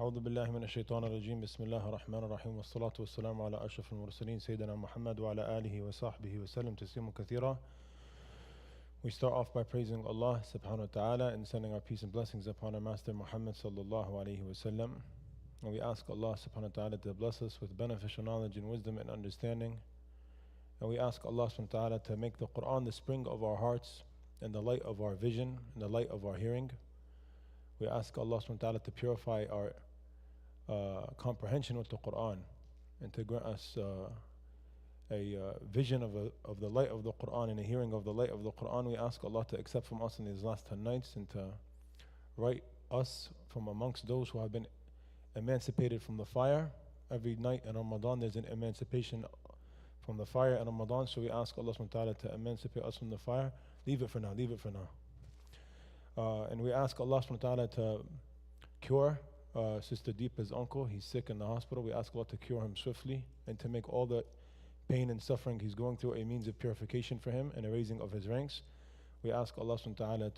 أعوذ بالله من الشيطان الرجيم بسم الله الرحمن الرحيم والصلاة والسلام على أشرف المرسلين سيدنا محمد وعلى آله وصحبه وسلم تسليما كثيرا. We start off by praising Allah subhanahu wa ta'ala and sending our peace and blessings upon our Master Muhammad sallallahu alayhi wa sallam. And we ask Allah subhanahu wa ta'ala to bless us with beneficial knowledge and wisdom and understanding. And we ask Allah subhanahu wa ta'ala to make the Quran the spring of our hearts and the light of our vision and the light of our hearing. We ask Allah subhanahu wa ta'ala to purify our comprehension with the Quran and to grant us a vision of the light of the Quran and a hearing of the light of the Quran. We ask Allah to accept from us in these last 10 nights and to write us from amongst those who have been emancipated from the fire. Every night in Ramadan there's an emancipation from the fire in Ramadan, so we ask Allah subhanahu wa ta'ala to emancipate us from the fire. Leave it for now. And we ask Allah subhanahu wa ta'ala to cure Sister Deepa's uncle. He's sick in the hospital. We ask Allah to cure him swiftly and to make all the pain and suffering he's going through a means of purification for him and a raising of his ranks. We ask Allah subhanahu wa ta'ala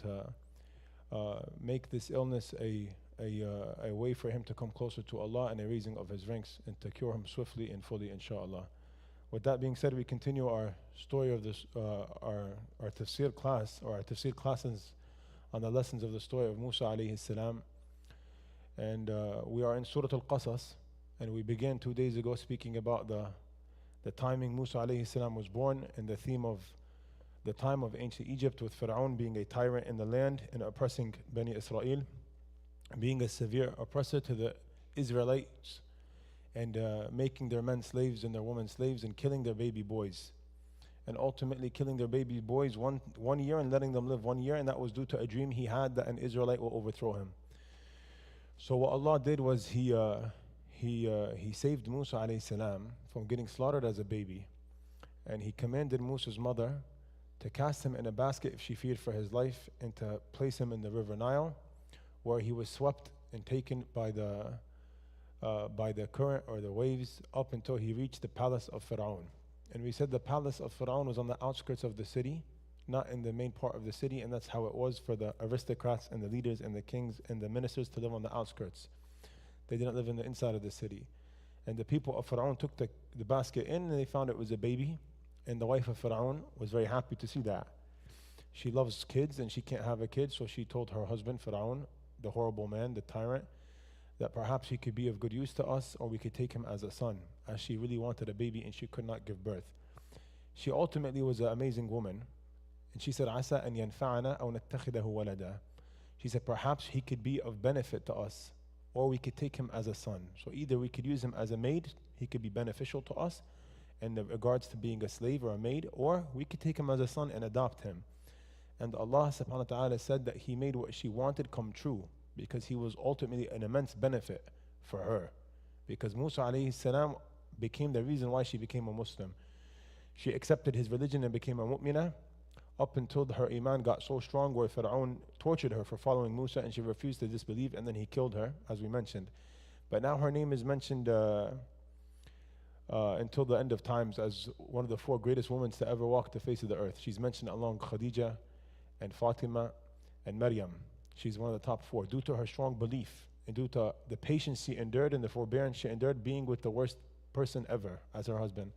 to make this illness a way for him to come closer to Allah and a raising of his ranks and to cure him swiftly and fully, inshaAllah. With that being said, we continue our story of this, our tafsir class, or our tafsir classes on the lessons of the story of Musa alayhi salam. And we are in Surah Al-Qasas, and we began 2 days ago speaking about the timing Musa alayhi salam was born and the theme of the time of ancient Egypt, with Pharaoh being a tyrant in the land and oppressing Bani Israel, being a severe oppressor to the Israelites, and making their men slaves and their women slaves and killing their baby boys. And ultimately killing their baby boys one year and letting them live 1 year, and that was due to a dream he had that an Israelite will overthrow him. So what Allah did was He saved Musa alayhi salam from getting slaughtered as a baby, and He commanded Musa's mother to cast him in a basket if she feared for his life, and to place him in the river Nile, where he was swept and taken by the current or the waves up until he reached the palace of Pharaoh. And we said the palace of Pharaoh was on the outskirts of the city, not in the main part of the city, and that's how it was for the aristocrats and the leaders and the kings and the ministers to live on the outskirts. They didn't live in the inside of the city. And the people of Pharaoh took the basket in, and they found it was a baby, and the wife of Pharaoh was very happy to see that. She loves kids and she can't have a kid, so she told her husband Pharaoh, the horrible man, the tyrant, that perhaps he could be of good use to us, or we could take him as a son, as she really wanted a baby and she could not give birth. She ultimately was an amazing woman, and she said, "Asa an yanfa'ana aw nattakhidahu walada." She said, perhaps he could be of benefit to us, or we could take him as a son. So either we could use him as a maid, he could be beneficial to us in regards to being a slave or a maid, or we could take him as a son and adopt him. And Allah subhanahu wa ta'ala said that He made what she wanted come true, because he was ultimately an immense benefit for her. Because Musa alayhi salam became the reason why she became a Muslim. She accepted his religion and became a mu'minah, up until her iman got so strong where Pharaoh tortured her for following Musa, and she refused to disbelieve, and then he killed her, as we mentioned. But now her name is mentioned until the end of times as one of the 4 greatest women to ever walk the face of the earth. She's mentioned along Khadija and Fatima and Maryam. She's one of the top 4 due to her strong belief and due to the patience she endured and the forbearance she endured, being with the worst person ever as her husband.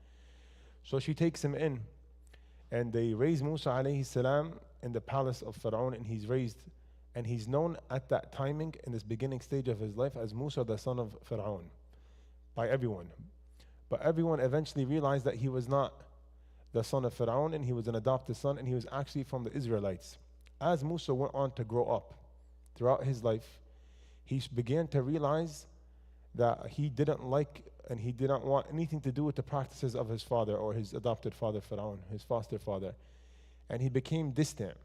So she takes him in, and they raise Musa alayhi salam in the palace of Pharaoh, and he's raised, and he's known at that timing in this beginning stage of his life as Musa, the son of Pharaoh, by everyone. But everyone eventually realized that he was not the son of Pharaoh, and he was an adopted son, and he was actually from the Israelites. As Musa went on to grow up throughout his life, he began to realize that he didn't like and he didn't want anything to do with the practices of his father, or his adopted father Pharaoh, his foster father. And he became distant.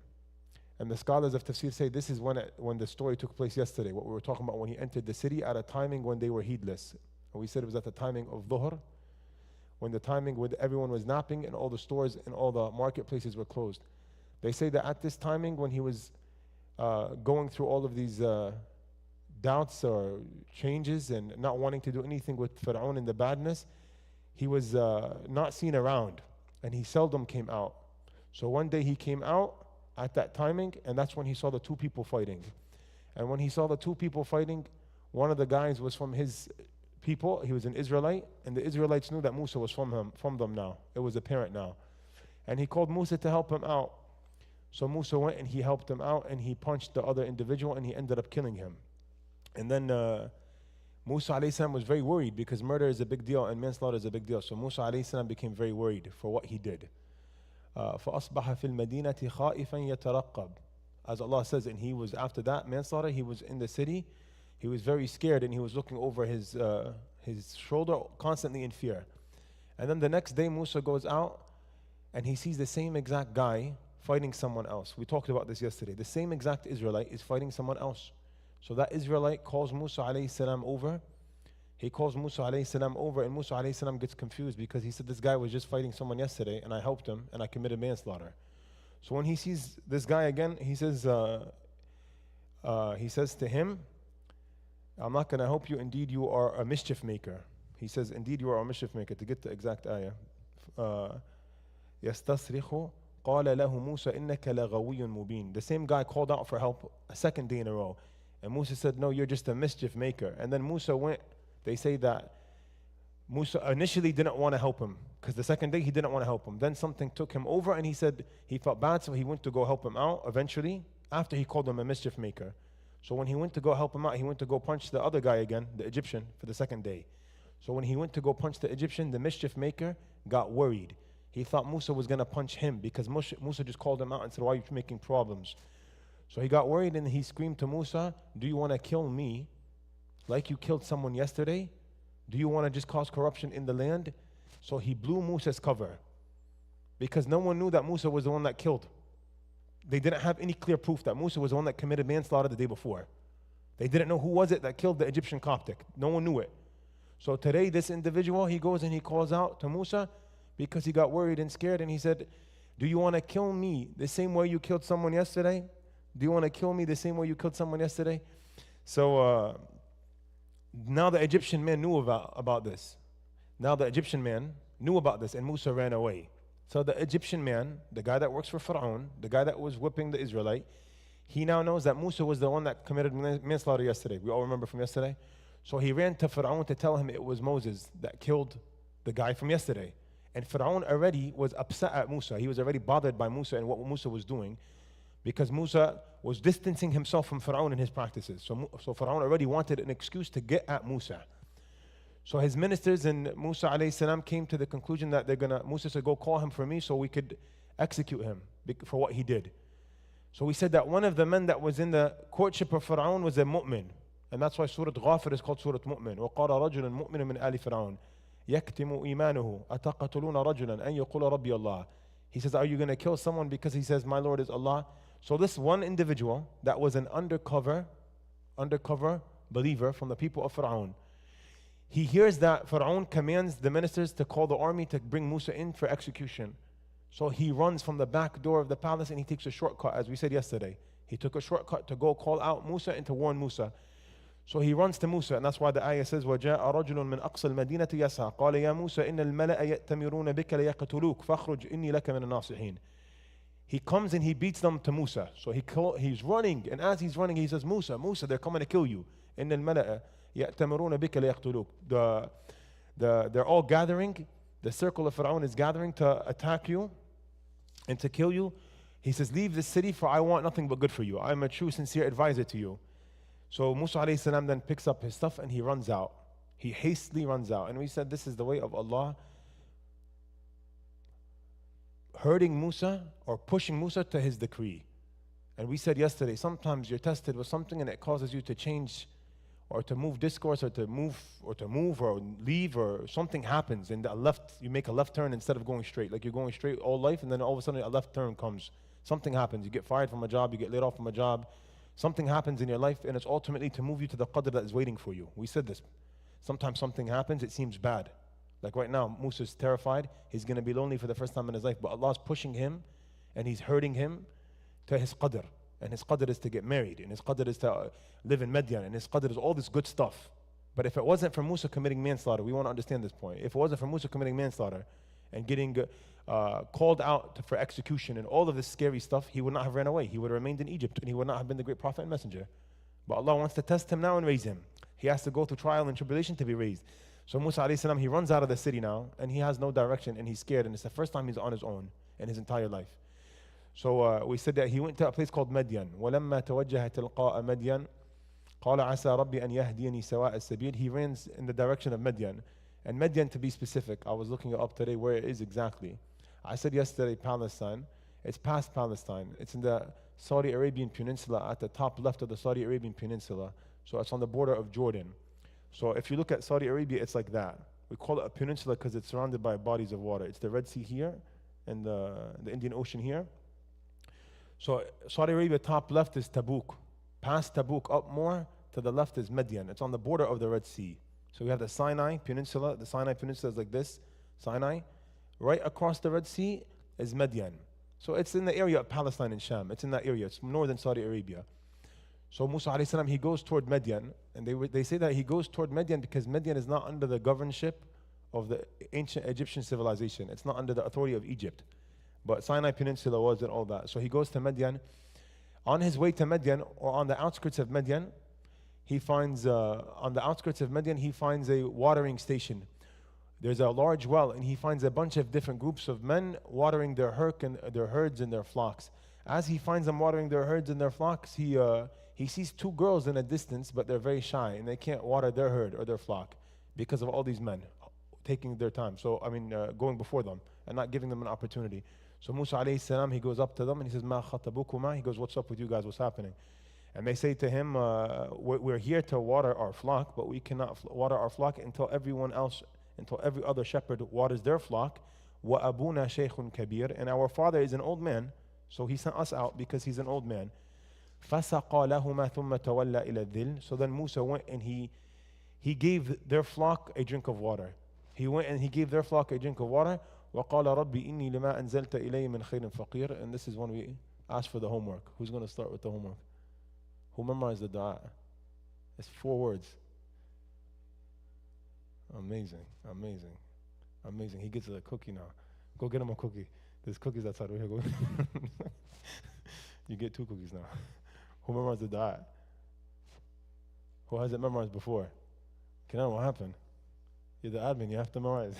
And the scholars of tafsir say this is when the story took place yesterday, what we were talking about, when he entered the city at a timing when they were heedless. And we said it was at the timing of Dhuhr, when the timing when everyone was napping and all the stores and all the marketplaces were closed. They say that at this timing, when he was going through all of these doubts or changes and not wanting to do anything with Pharaoh and the badness, he was not seen around, and he seldom came out. So one day he came out at that timing, and that's when he saw the 2 people fighting. And when he saw the 2 people fighting, One of the guys was from his people. He was an Israelite, and the Israelites knew that Musa was from them now. It was apparent now. And he called Musa to help him out. So Musa went and he helped him out, and he punched the other individual, and he ended up killing him. And then Musa alayhi salam was very worried, because murder is a big deal and manslaughter is a big deal. So Musa alayhi salam became very worried for what he did. فَأَصْبَحَ فِي الْمَدِينَةِ خَائِفًا يَتَرَقَّبُ. As Allah says, and he was, after that manslaughter, he was in the city. He was very scared, and he was looking over his shoulder, constantly in fear. And then the next day Musa goes out, and he sees the same exact guy fighting someone else. We talked about this yesterday. The same exact Israelite is fighting someone else. So that Israelite calls Musa alayhi salam over. He calls Musa alayhi salam over, and Musa alayhi salam gets confused, because he said, this guy was just fighting someone yesterday, and I helped him, and I committed manslaughter. So when he sees this guy again, he says to him, I'm not going to help you. Indeed, you are a mischief maker. He says, indeed, you are a mischief maker. To get the exact ayah. يَسْتَصْرِخُ قَالَ لَهُ مُوسَى إِنَّكَ لَغَوِيٌّ مُبِينٌ. The same guy called out for help a second day in a row. And Musa said, no, you're just a mischief maker. And then Musa went, they say that Musa initially didn't want to help him, because the second day he didn't want to help him. Then something took him over, and he said he felt bad, so he went to go help him out eventually, after he called him a mischief maker. So when he went to go help him out, he went to go punch the other guy again, the Egyptian, for the second day. So when he went to go punch the Egyptian, the mischief maker got worried. He thought Musa was going to punch him, because Musa just called him out and said, why are you making problems? So he got worried, and he screamed to Musa, do you want to kill me like you killed someone yesterday? Do you want to just cause corruption in the land? So he blew Musa's cover, because no one knew that Musa was the one that killed. They didn't have any clear proof that Musa was the one that committed manslaughter the day before. They didn't know who was it that killed the Egyptian Coptic. No one knew it. So today this individual, he goes and he calls out to Musa, because he got worried and scared, and he said, do you want to kill me the same way you killed someone yesterday? Do you want to kill me the same way you killed someone yesterday? So now the Egyptian man knew about this. Now the Egyptian man knew about this, and Musa ran away. So the Egyptian man, the guy that works for Pharaoh, the guy that was whipping the Israelite, he now knows that Musa was the one that committed manslaughter yesterday. We all remember from yesterday. So he ran to Pharaoh to tell him it was Moses that killed the guy from yesterday. And Pharaoh already was upset at Musa. He was already bothered by Musa and what Musa was doing, because Musa was distancing himself from Pharaoh and his practices. So Pharaoh already wanted an excuse to get at Musa. So his ministers and Musa alayhi salam came to the conclusion that Musa said, go call him for me so we could execute him for what he did. So we said that one of the men that was in the courtship of Pharaoh was a mu'min. And that's why Surah Ghafir is called Surah Mu'min. وَقَالَ رَجُلٌ مُؤْمِنٌ مِنْ آلِ فِرْعَوْنَ يَكْتِمُ إِيمَانُهُ أَتَقَتُلُونَ رَجُلًا أَنْ يَقُولَ رَبِّيَ اللَّهِ. He says, are you going to kill someone because he says, my Lord is Allah? So this one individual that was an undercover believer from the people of Pharaoh, he hears that Pharaoh commands the ministers to call the army to bring Musa in for execution. So he runs from the back door of the palace, and he takes a shortcut, as we said yesterday. He took a shortcut to go call out Musa and to warn Musa. So he runs to Musa, and that's why the ayah says, وَجَاءَ رَجُلٌ مِّنْ أَقْصَى الْمَدِينَةِ يَسْعَى قَالَ يَا مُوسَى إِنَّ الْمَلَأَ يَأْتَمِرُونَ بِكَ لَيَقْتُلُوكَ فَاخْرُجْ إِنِّي لَكَ مِنَ النَّاصِحِينَ. He comes and he beats them to Musa. So he's running, and as he's running, he says, Musa, Musa, they're coming to kill you. إِنَّ الْمَلَأَ يَأْتَمِرُونَ بِكَ لَيَقْتُلُوكَ. They're all gathering. The circle of Pharaoh is gathering to attack you and to kill you. He says, leave the city, for I want nothing but good for you. I'm a true, sincere advisor to you. So Musa alayhi salam then picks up his stuff and he runs out. He hastily runs out. And we said this is the way of Allah hurting Musa or pushing Musa to his decree. And we said yesterday, sometimes you're tested with something and it causes you to change or to move discourse or to move or leave, or something happens and you make a left turn instead of going straight. Like you're going straight all life, and then all of a sudden a left turn comes. Something happens. You get fired from a job, you get laid off from a job. Something happens in your life, and it's ultimately to move you to the qadr that is waiting for you. We said this. Sometimes something happens, it seems bad. Like right now, Musa's terrified. He's going to be lonely for the first time in his life, but Allah's pushing him and he's hurting him to his qadr. And his qadr is to get married, and his qadr is to live in Madian, and his qadr is all this good stuff. But if it wasn't for Musa committing manslaughter, we want to understand this point. If it wasn't for Musa committing manslaughter and getting called out for execution and all of this scary stuff, he would not have ran away. He would have remained in Egypt, and he would not have been the great prophet and messenger. But Allah wants to test him now and raise him. He has to go through trial and tribulation to be raised. So Musa alayhi salam, he runs out of the city now, and he has no direction, and he's scared, and it's the first time he's on his own in his entire life. So we said that he went to a place called Madian. وَلَمَّا تَوَجَّهَ تِلْقَاءَ مَدْيَنَ قَالَ عَسَى رَبِّي أَنْ يَهْدِيَنِي سَوَاءَ السَّبِيلِ. He runs in the direction of Madian. And Madian, to be specific, I was looking it up today where it is exactly. I said yesterday Palestine. It's past Palestine. It's in the Saudi Arabian Peninsula, at the top left of the Saudi Arabian Peninsula. So it's on the border of Jordan. So if you look at Saudi Arabia, it's like that. We call it a peninsula because it's surrounded by bodies of water. It's the Red Sea here and the Indian Ocean here. So Saudi Arabia, top left is Tabuk. Past Tabuk, up more, to the left is Madian. It's on the border of the Red Sea. So we have the Sinai Peninsula. The Sinai Peninsula is like this, Sinai. Right across the Red Sea is Madian. So it's in the area of Palestine and Sham. It's in that area. It's northern Saudi Arabia. So Musa alayhi salam, he goes toward Madian. And they say that he goes toward Madian because Madian is not under the governorship of the ancient Egyptian civilization. It's not under the authority of Egypt. But Sinai Peninsula was and all that. So he goes to Madian. On his way to Madian, or on the outskirts of Madian, he finds, on the outskirts of Madian, he finds a watering station. There's a large well, and he finds a bunch of different groups of men watering their herds and their flocks. As he finds them watering their herds and their flocks, he sees two girls in a distance, but they're very shy, and they can't water their herd or their flock because of all these men taking their time. So, going before them and not giving them an opportunity. So Musa alayhi salam, he goes up to them and he says, "Ma khatabukuma?" He goes, "What's up with you guys? What's happening?" And they say to him, "We're here to water our flock, but we cannot water our flock until every other shepherd waters their flock. Wa abuna shaykhun kabir, and our father is an old man, so he sent us out because he's an old man." فَسَقَى لَهُمَا ثُمَّ تَوَلَّى إِلَى الذِّلِّ. So then Musa went and he gave their flock a drink of water. He went and he gave their flock a drink of water. وَقَالَ رَبِّ إِنِّي لِمَا أَنزَلْتَ إِلَيَّ مِنْ خَيْرٍ فَقِيرٍ. And this is when we ask for the homework. Who's going to start with the homework? Who memorized the dua? It's 4 words. Amazing, amazing, amazing. He gets a cookie now. Go get him a cookie. There's cookies outside. Right here. Go. You get 2 cookies now. Who memorized the dua? Who has it memorized before? What happened? You're the admin. You have to memorize.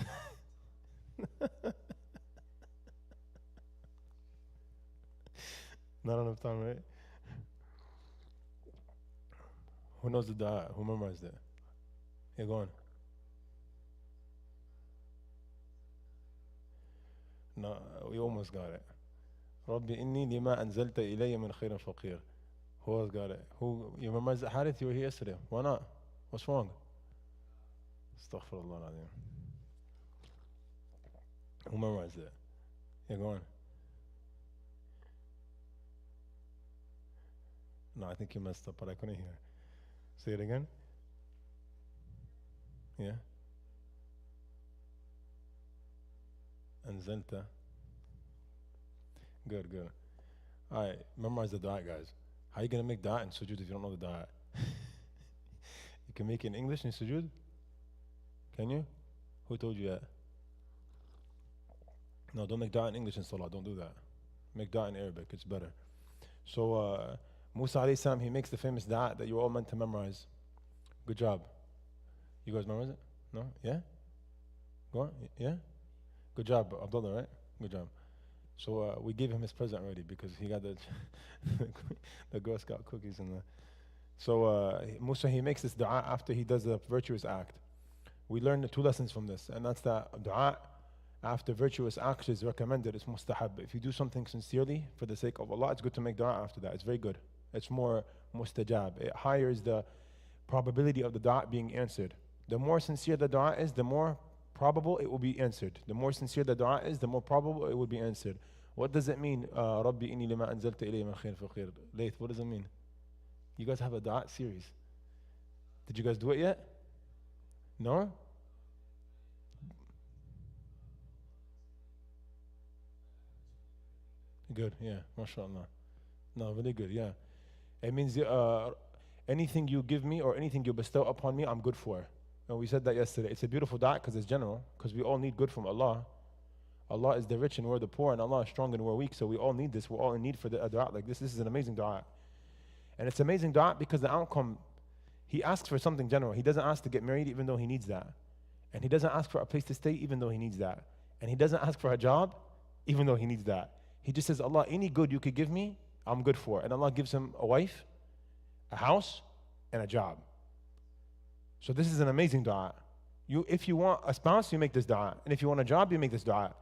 Not enough time, right? Who knows the dua? Who memorized it? Here, go on. No, we almost got it. رَبِّ إِنِّي لِمَا أَنزَلْتَ إِلَيَّ مِنْ خَيْرٍ فَقِيرٍ. Who else got it? Who? You memorized it? Harith, you were here yesterday. Why not? What's wrong? Astaghfirullah al-Azim. Who memorized it? Yeah, go on. No, I think you messed up, but I couldn't hear. Say it again. Yeah. Anzalta. Good, good. All right, memorize the dua, guys. How are you going to make dua in sujood if you don't know the dua? You can make it in English in sujood? Can you? Who told you that? No, don't make dua in English in salah. Don't do that. Make dua in Arabic. It's better. So, Musa alayhi salam, he makes the famous dua that you're all meant to memorize. Good job. You guys memorize it? No? Yeah? Go on? Yeah? Good job, Abdullah, right? Good job. So we gave him his present already because he got the Girl Scout cookies and the. So Musa, he makes this dua after he does the virtuous act. We learn the 2 lessons from this, and that's that dua after virtuous acts is recommended. It's mustahab. If you do something sincerely for the sake of Allah, it's good to make dua after that. It's very good. It's more mustajab. It higher the probability of the dua being answered. The more sincere the dua is, the more probable it will be answered. The more sincere the dua is, the more probable it will be answered. What does it mean? Rabbi inni lima anzalta ilayya min khayr faqir. Layth, what does it mean? You guys have a dua series. Did you guys do it yet? No? Good, yeah, mashallah. No, really good, yeah. It means anything you give me or anything you bestow upon me, I'm good for. And we said that yesterday. It's a beautiful dua because it's general, because we all need good from Allah. Allah is the rich and we're the poor, and Allah is strong and we're weak, so we all need this. We're all in need for a dua like this. This is an amazing dua. And it's amazing dua because the outcome, He asks for something general. He doesn't ask to get married even though he needs that. And he doesn't ask for a place to stay even though he needs that. And he doesn't ask for a job even though he needs that. He just says, Allah, any good you could give me, I'm good for. And Allah gives him a wife, a house, and a job. So this is an amazing dua. If you want a spouse, you make this dua. And if you want a job, you make this dua.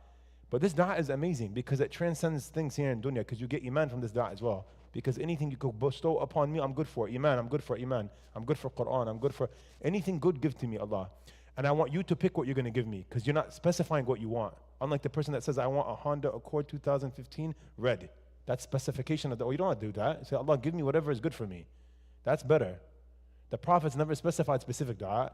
But this dua is amazing because it transcends things here in dunya, because you get iman from this dua as well. Because anything you could bestow upon me, I'm good for. Iman, I'm good for iman. I'm good for Quran, I'm good for anything good, give to me, Allah. And I want you to pick what you're going to give me, because you're not specifying what you want. Unlike the person that says, I want a Honda Accord 2015 red. That's specification of the, oh, you don't want to do that. Say, Allah, give me whatever is good for me. That's better. The prophets never specified specific dua.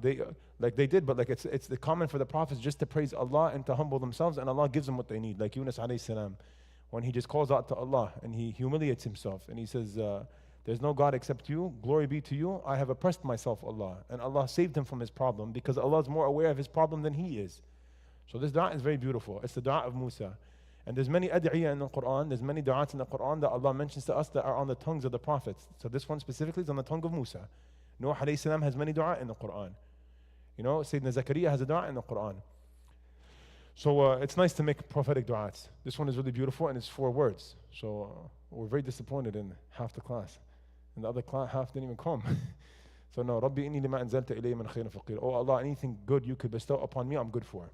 They did, but it's the common for the prophets just to praise Allah and to humble themselves, and Allah gives them what they need. Like Yunus alayhi salam, when he just calls out to Allah and he humiliates himself and he says, there's no God except you, glory be to you, I have oppressed myself, Allah. And Allah saved him from his problem because Allah is more aware of his problem than he is. So this dua is very beautiful. It's the dua of Musa. And there's many ad'iyah in the Quran, there's many du'ats in the Quran that Allah mentions to us that are on the tongues of the prophets. So this one specifically is on the tongue of Musa. Nuh alayhi salam has many du'a in the Quran. You know, Sayyidina Zakaria has a du'a in the Quran. So it's nice to make prophetic du'ats. This one is really beautiful and it's 4 words. So we're very disappointed in half the class. And the other half didn't even come. So no, Rabbi inni lima anzalta ilayya min khairin faqir. Oh Allah, anything good you could bestow upon me, I'm good for.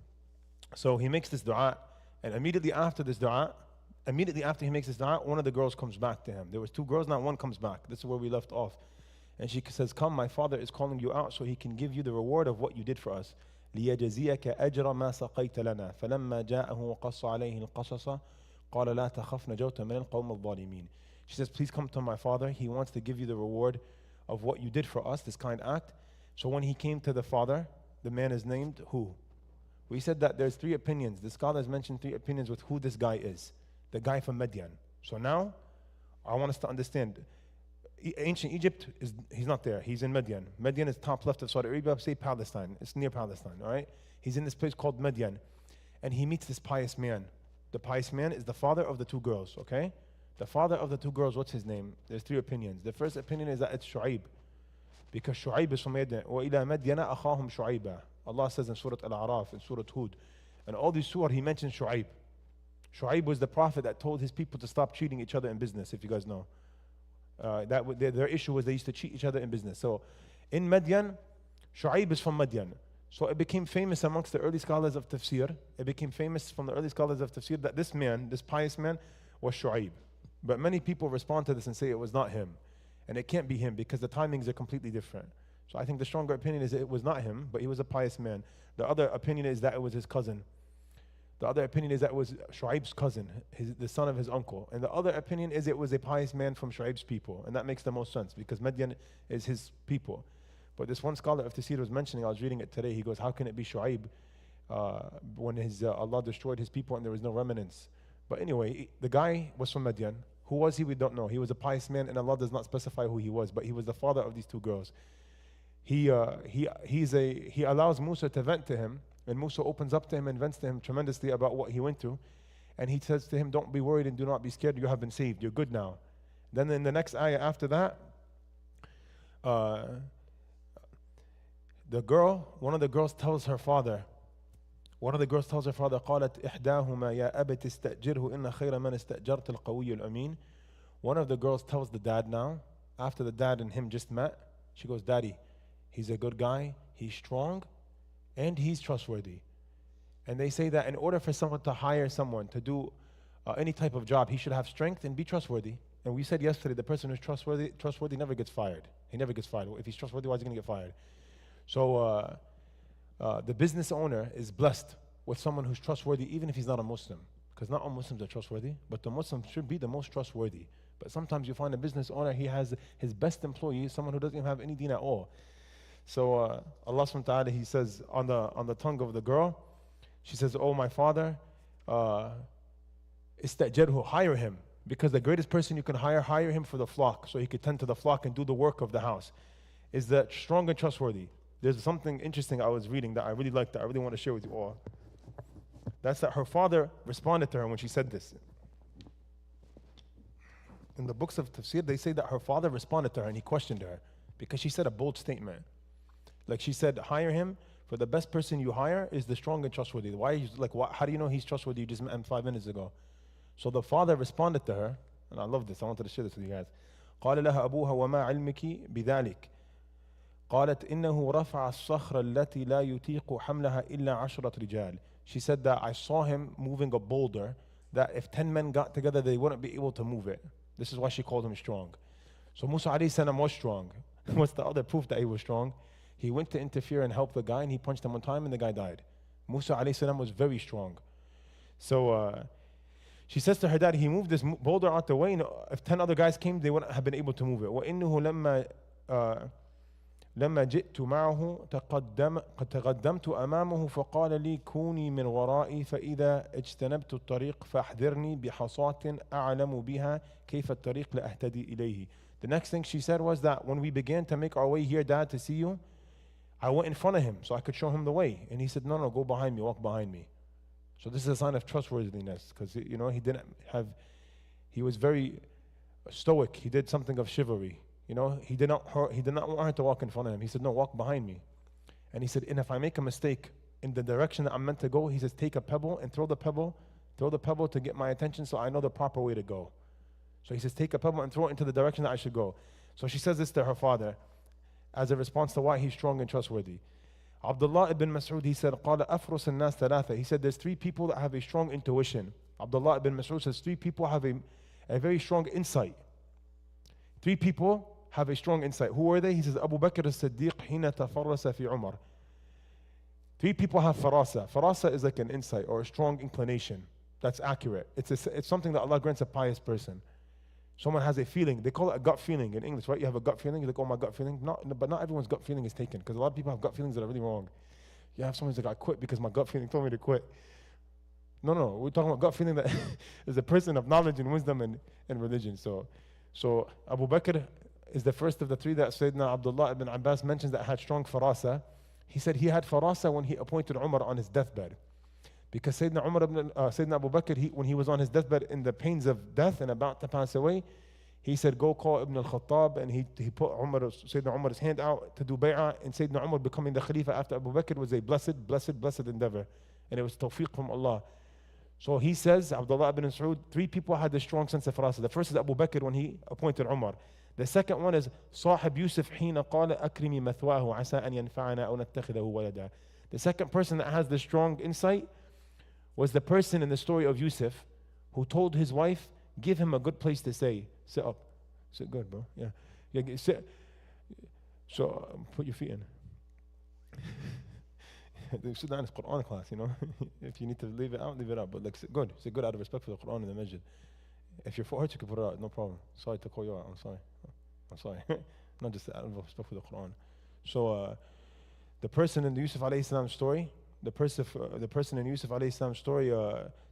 So he makes this du'a, and immediately after he makes this du'a, one of the girls comes back to him. There was 2 girls, now one comes back. This is where we left off. And she says, come, my father is calling you out so he can give you the reward of what you did for us. لِيَجَزِيَكَ أَجْرَ مَا سَقَيْتَ لَنَا فَلَمَّا جَاءَهُ وَقَصَّ عَلَيْهِ الْقَصَصَ قَالَ لَا تَخَفْ نَجَوْتَ مِنَ الْقَوْمِ الظَّالِمِينَ. She says, please come to my father. He wants to give you the reward of what you did for us, this kind act. So when he came to the father, the man is named who? We said that there's 3 opinions. The scholars mentioned 3 opinions with who this guy is. The guy from Midian. So now, I want us to understand, ancient Egypt, he's not there. He's in Midian. Midian is top left of Saudi Arabia, say Palestine. It's near Palestine, all right? He's in this place called Midian. And he meets this pious man. The pious man is the father of the 2 girls, okay? The father of the 2 girls, what's his name? There's 3 opinions. The first opinion is that it's Shu'aib. Because Shu'aib is from Midian. وَإِلَى مَدْيَنَ أَخَاهُمْ شُعَيْبًا. Allah says in Surah Al-A'raf, in Surah Hud, and all these surah, he mentions Shu'aib. Shu'aib was the prophet that told his people to stop cheating each other in business, if you guys know. Their issue was they used to cheat each other in business. So in Madian, Shu'aib is from Madian. So it became famous amongst the early scholars of tafsir. It became famous from the early scholars of tafsir that this man, this pious man, was Shu'aib. But many people respond to this and say it was not him. And it can't be him because the timings are completely different. So I think the stronger opinion is it was not him, but he was a pious man. The other opinion is that it was his cousin. The other opinion is that it was Shu'aib's cousin, the son of his uncle. And the other opinion is it was a pious man from Shu'aib's people. And that makes the most sense because Madian is his people. But this one scholar of Tafsir was mentioning, I was reading it today, he goes, how can it be Shu'aib when Allah destroyed his people and there was no remnants? But anyway, the guy was from Madian. Who was he? We don't know. He was a pious man and Allah does not specify who he was, but he was the father of these 2 girls. He allows Musa to vent to him, and Musa opens up to him and vents to him tremendously about what he went through. And he says to him, don't be worried and do not be scared, you have been saved, you're good now. Then in the next ayah after that, one of the girls tells her father, قالت إحداهما يا أبت استأجره إن خير من استأجرت القوي الأمين. One of the girls tells the dad now, after the dad and him just met, she goes, Daddy, he's a good guy, he's strong, and he's trustworthy. And they say that in order for someone to hire someone to do any type of job, he should have strength and be trustworthy. And we said yesterday, the person who's trustworthy never gets fired. He never gets fired. If he's trustworthy, why is he going to get fired? So the business owner is blessed with someone who's trustworthy, even if he's not a Muslim. Because not all Muslims are trustworthy, but the Muslim should be the most trustworthy. But sometimes you find a business owner, he has his best employee, someone who doesn't even have any deen at all. So Allah subhanahu wa ta'ala, he says on the tongue of the girl, she says, oh my father, istajarhu, hire him. Because the greatest person you can hire him for the flock, so he could tend to the flock and do the work of the house. Is that strong and trustworthy? There's something interesting I was reading that I really liked, that I really want to share with you all. That's that her father responded to her when she said this. In the books of tafsir, they say that her father responded to her and he questioned her. Because she said a bold statement. Like she said, hire him, for the best person you hire is the strong and trustworthy. Why, like, how do you know he's trustworthy? You just met him 5 minutes ago. So the father responded to her, and I love this, I wanted to share this with you guys. قال لها أبوها وما علمك بذلك قالت إنه رفع الصخرة التي لا يطيق حملها إلا 10 رجال. She said that I saw him moving a boulder that if 10 men got together they wouldn't be able to move it. This is why she called him strong. So Musa alayhi salam was strong. What's the other proof that he was strong? He went to interfere and help the guy, and he punched him one time and the guy died. Musa alayhi salam was very strong. So she says to her dad, he moved this boulder out the way, and if 10 other guys came, they wouldn't have been able to move it. وَإِنَّهُ لما جئت معه تقدمت أمامه فقال لي كوني من ورائي فإذا اجتنبت الطريق فأحذرني بحصاة أعلم بها كيف الطريق لأهتدي إليه. The next thing she said was that when we began to make our way here, Dad, to see you, I went in front of him so I could show him the way. And he said, no, go behind me, walk behind me. So this is a sign of trustworthiness, because he was very stoic. He did something of chivalry. He did not want her to walk in front of him. He said, no, walk behind me. And he said, and if I make a mistake in the direction that I'm meant to go, he says, take a pebble and throw the pebble to get my attention so I know the proper way to go. So he says, take a pebble and throw it into the direction that I should go. So she says this to her father as a response to why he's strong and trustworthy. Abdullah ibn Mas'ud, he said, قال أفرس الناس ثلاثة. He said, there's 3 people that have a strong intuition. Abdullah ibn Mas'ud says 3 people have a very strong insight. 3 people have a strong insight. Who are they? He says, Abu Bakr as-Siddiq حين تفرس في عمر. 3 people have farasa. Farasa is like an insight or a strong inclination that's accurate. It's something that Allah grants a pious person. Someone has a feeling. They call it a gut feeling in English, right? You have a gut feeling. You're like, oh, my gut feeling. But not everyone's gut feeling is taken, because a lot of people have gut feelings that are really wrong. You have someone who's like, I quit because my gut feeling told me to quit. No. We're talking about gut feeling that is a person of knowledge and wisdom and religion. So Abu Bakr is the first of the 3 that Sayyidina Abdullah ibn Abbas mentions that had strong farasa. He said he had farasa when he appointed Umar on his deathbed. Because Sayyidina Abu Bakr, when he was on his deathbed in the pains of death and about to pass away, he said, go call Ibn al-Khattab, and he put Sayyidina Umar's hand out to do bay'ah, and Sayyidina Umar becoming the Khalifa after Abu Bakr was a blessed endeavor. And it was tawfiq from Allah. So he says, Abdullah ibn Mas'ud, 3 people had a strong sense of farasa. The first is Abu Bakr when he appointed Umar. The second one is صاحب يوسف حين قال أكرمي مثواه عسى أن ينفعنا أو نتخذه ولدا. The second person that has the strong insight was the person in the story of Yusuf who told his wife, give him a good place to stay. Sit up. Sit good, bro. Yeah, sit. So put your feet in. Sit down in Quran class, If you need to leave it out, leave it out. But sit good out of respect for the Quran in the masjid. If you're for hurt, you can put it out, no problem. Sorry to call you out, I'm sorry. Not just out of respect for the Quran. So the person in the Yusuf alayhi salam story, the person in Yusuf alayhi salam's story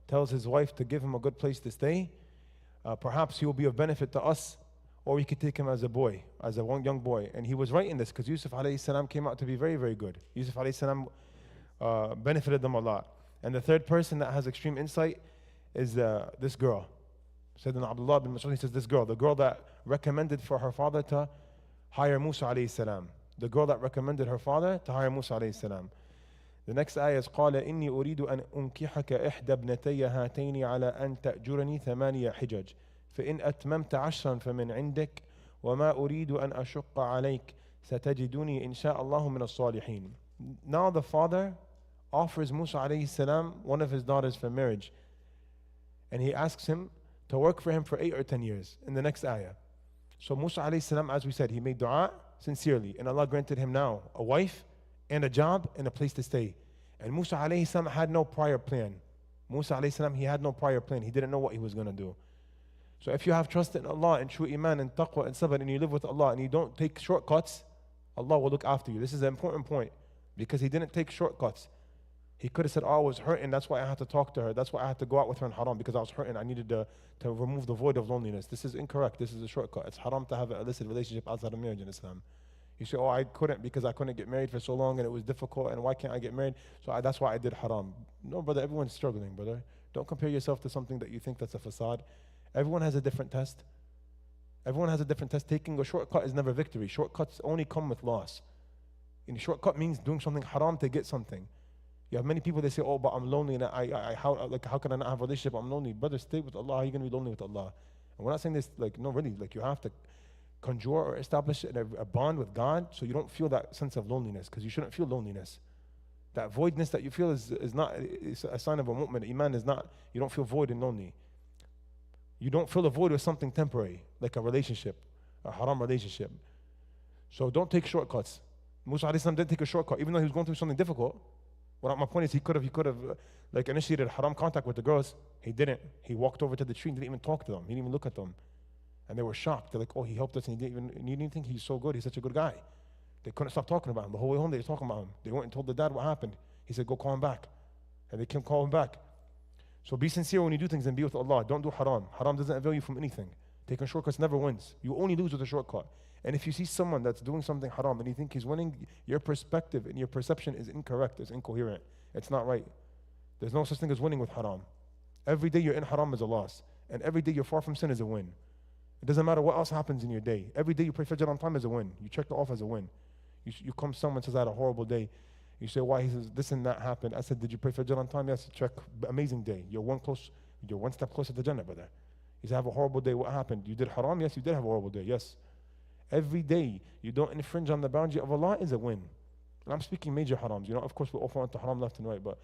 tells his wife to give him a good place to stay. Perhaps he will be of benefit to us, or we could take him as a boy, as a young boy. And he was right in this, because Yusuf alayhi salam came out to be very, very good. Yusuf alayhi salam benefited them a lot. And the third person that has extreme insight is this girl. Sayyidina Abdullah bin Mas'ud, he says the girl that recommended for her father to hire Musa alayhi salam. The girl that recommended her father to hire Musa alayhi salam. The next ayah is قال إني أريد أن أنكحك إحدى ابنتي هاتين على أن تأجرني 8 حجج فإن أتممت 10 فمن عندك وما أريد أن أشق عليك ستجدني إن شاء الله من الصالحين. Now the father offers Musa alayhi salam one of his daughters for marriage, and he asks him to work for him for 8 or 10 years in the next ayah. So Musa alayhi salam, as we said, he made dua sincerely, and Allah granted him now a wife and a job and a place to stay. And Musa alayhi salam had no prior plan. Musa alayhi salam, he had no prior plan. He didn't know what he was going to do. So if you have trust in Allah and true iman and taqwa and sabr, and you live with Allah and you don't take shortcuts, Allah will look after you. This is an important point, because he didn't take shortcuts. He could have said, I was hurting, that's why I had to talk to her. That's why I had to go out with her in haram, because I was hurting. I needed to remove the void of loneliness. This is incorrect. This is a shortcut. It's haram to have an illicit relationship outside of marriage in Islam. You say, I couldn't because I couldn't get married for so long and it was difficult, and why can't I get married? So that's why I did haram. No, brother, everyone's struggling, brother. Don't compare yourself to something that you think that's a facade. Everyone has a different test. Everyone has a different test. Taking a shortcut is never victory. Shortcuts only come with loss. And shortcut means doing something haram to get something. You have many people, they say, oh, but I'm lonely and how can I not have a relationship? I'm lonely. Brother, stay with Allah. How are you going to be lonely with Allah? And we're not saying this, like, no, really, like you have to conjure or establish a bond with God so you don't feel that sense of loneliness, because you shouldn't feel loneliness. That voidness that you feel is a sign of a mu'min. Iman is not, you don't feel void and lonely. You don't fill a void with something temporary, like a relationship, a haram relationship. So don't take shortcuts. Musa alayhi salam didn't take a shortcut, even though he was going through something difficult. Well, my point is, he could have like initiated haram contact with the girls. He didn't. He walked over to the tree and didn't even talk to them. He didn't even look at them. And they were shocked. They're like, oh, he helped us and you didn't think he's so good. He's such a good guy. They couldn't stop talking about him. The whole way home they were talking about him. They went and told the dad what happened. He said, go call him back. And they came call him back. So be sincere when you do things and be with Allah. Don't do haram. Haram doesn't avail you from anything. Taking shortcuts never wins. You only lose with a shortcut. And if you see someone that's doing something haram and you think he's winning, your perspective and your perception is incorrect, is incoherent. It's not right. There's no such thing as winning with haram. Every day you're in haram is a loss. And every day you're far from sin is a win. It doesn't matter what else happens in your day. Every day you pray Fajr on time is a win. You check it off as a win. You come, someone says, I had a horrible day. You say, why? He says, this and that happened. I said, did you pray Fajr on time? Yes, check. Amazing day. You're one step closer to Jannah, brother. He said, I have a horrible day. What happened? You did haram? Yes, you did have a horrible day. Yes. Every day you don't infringe on the boundary of Allah is a win. And I'm speaking major harams. Of course we all fall into haram left and right, but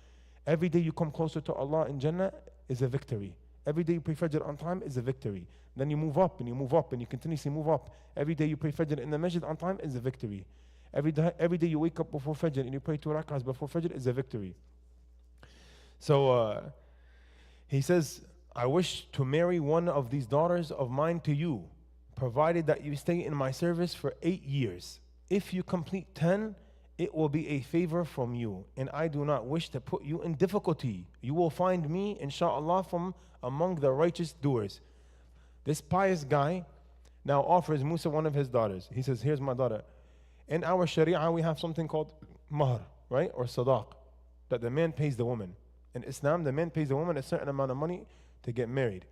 every day you come closer to Allah in Jannah is a victory. Every day you pray Fajr on time is a victory. Then you move up and you move up and you continuously move up. Every day you pray Fajr in the masjid on time is a victory. Every day you wake up before Fajr and you pray 2 rak'ahs before Fajr is a victory. So he says, I wish to marry one of these daughters of mine to you, provided that you stay in my service for 8 years. If you complete 10, it will be a favor from you, and I do not wish to put you in difficulty. You will find me, inshallah, from among the righteous doers. This pious guy now offers Musa one of his daughters. He says, here's my daughter. In our Sharia, we have something called mahr, right? Or sadaq, that the man pays the woman. In Islam, the man pays the woman a certain amount of money to get married.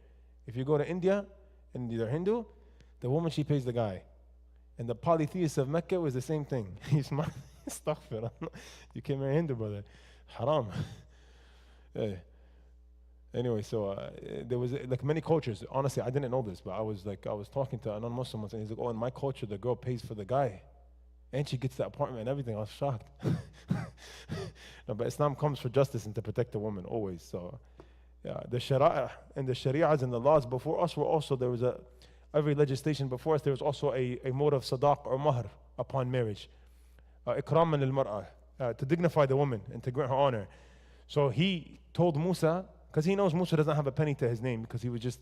If you go to India, and they're Hindu, the woman, she pays the guy. And the polytheists of Mecca was the same thing. He's astaghfirullah. You can't marry Hindu, brother. Haram. Anyway, so there was like many cultures. Honestly, I didn't know this, but I was talking to a non-Muslim once, and he's like, oh, in my culture, the girl pays for the guy. And she gets the apartment and everything. I was shocked. No, but Islam comes for justice and to protect the woman, always. So, yeah, the Sharia and the Shari'as and the laws before us were also, every legislation before us, there was also a mode of sadaq or mahr upon marriage. Ikraman al-mar'ah, to dignify the woman and to grant her honor. So he told Musa, because he knows Musa doesn't have a penny to his name because he was just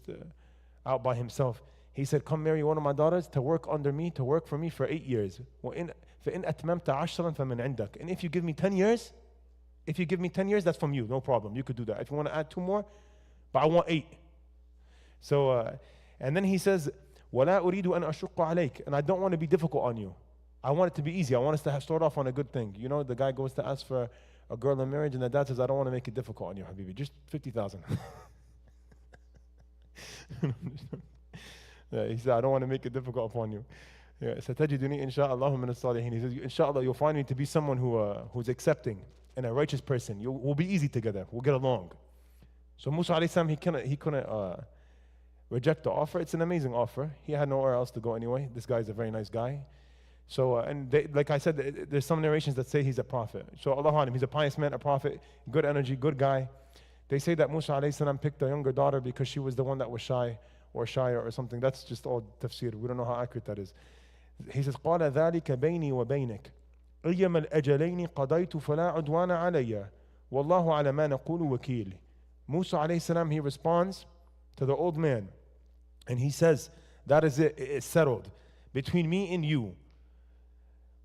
out by himself. He said, come marry one of my daughters to work under me, to work for me for 8 years. فَإِنْ أَتْمَمْتَ عَشْرًا فَمِنْ عِنْدَكَ. And if you give me 10 years, that's from you, no problem. You could do that. If you want to add 2 more, but I want 8. So, and then he says, وَلَا أُرِيدُ أَنْ أَشُقَّ عَلَيْكَ. And I don't want to be difficult on you. I want it to be easy. I want us to start off on a good thing. The guy goes to ask for a girl in marriage and the dad says, I don't want to make it difficult on you, Habibi. Just 50,000. He said, I don't want to make it difficult upon you. سَتَجِدُنِي إِنْ شَاءَ اللَّهُ مِنَ الصَّالِحِينَ. He says, inshallah, you'll find me to be someone who's accepting and a righteous person. We'll be easy together. We'll get along. So Musa alayhi salam, he couldn't reject the offer. It's an amazing offer. He had nowhere else to go anyway. This guy's a very nice guy. So, like I said, there's some narrations that say he's a prophet. So Allahu Alam, he's a pious man, a prophet, good energy, good guy. They say that Musa alayhi salam picked a younger daughter because she was the one that was shy or shyer or something. That's just all tafsir. We don't know how accurate that is. He says, قَالَ ذَلِكَ بَيْنِي وَبَيْنِكَ أَيَّمَا الْأَجَلَيْنِ قَضَيْتُ فَلَا عُدْوَانَ عَلَيَّ وَاللَّهُ عَلَى مَا نَقُولُ وَكِيلٌ. Musa alayhi salam, he responds to the old man and he says, that is it, it's settled between me and you.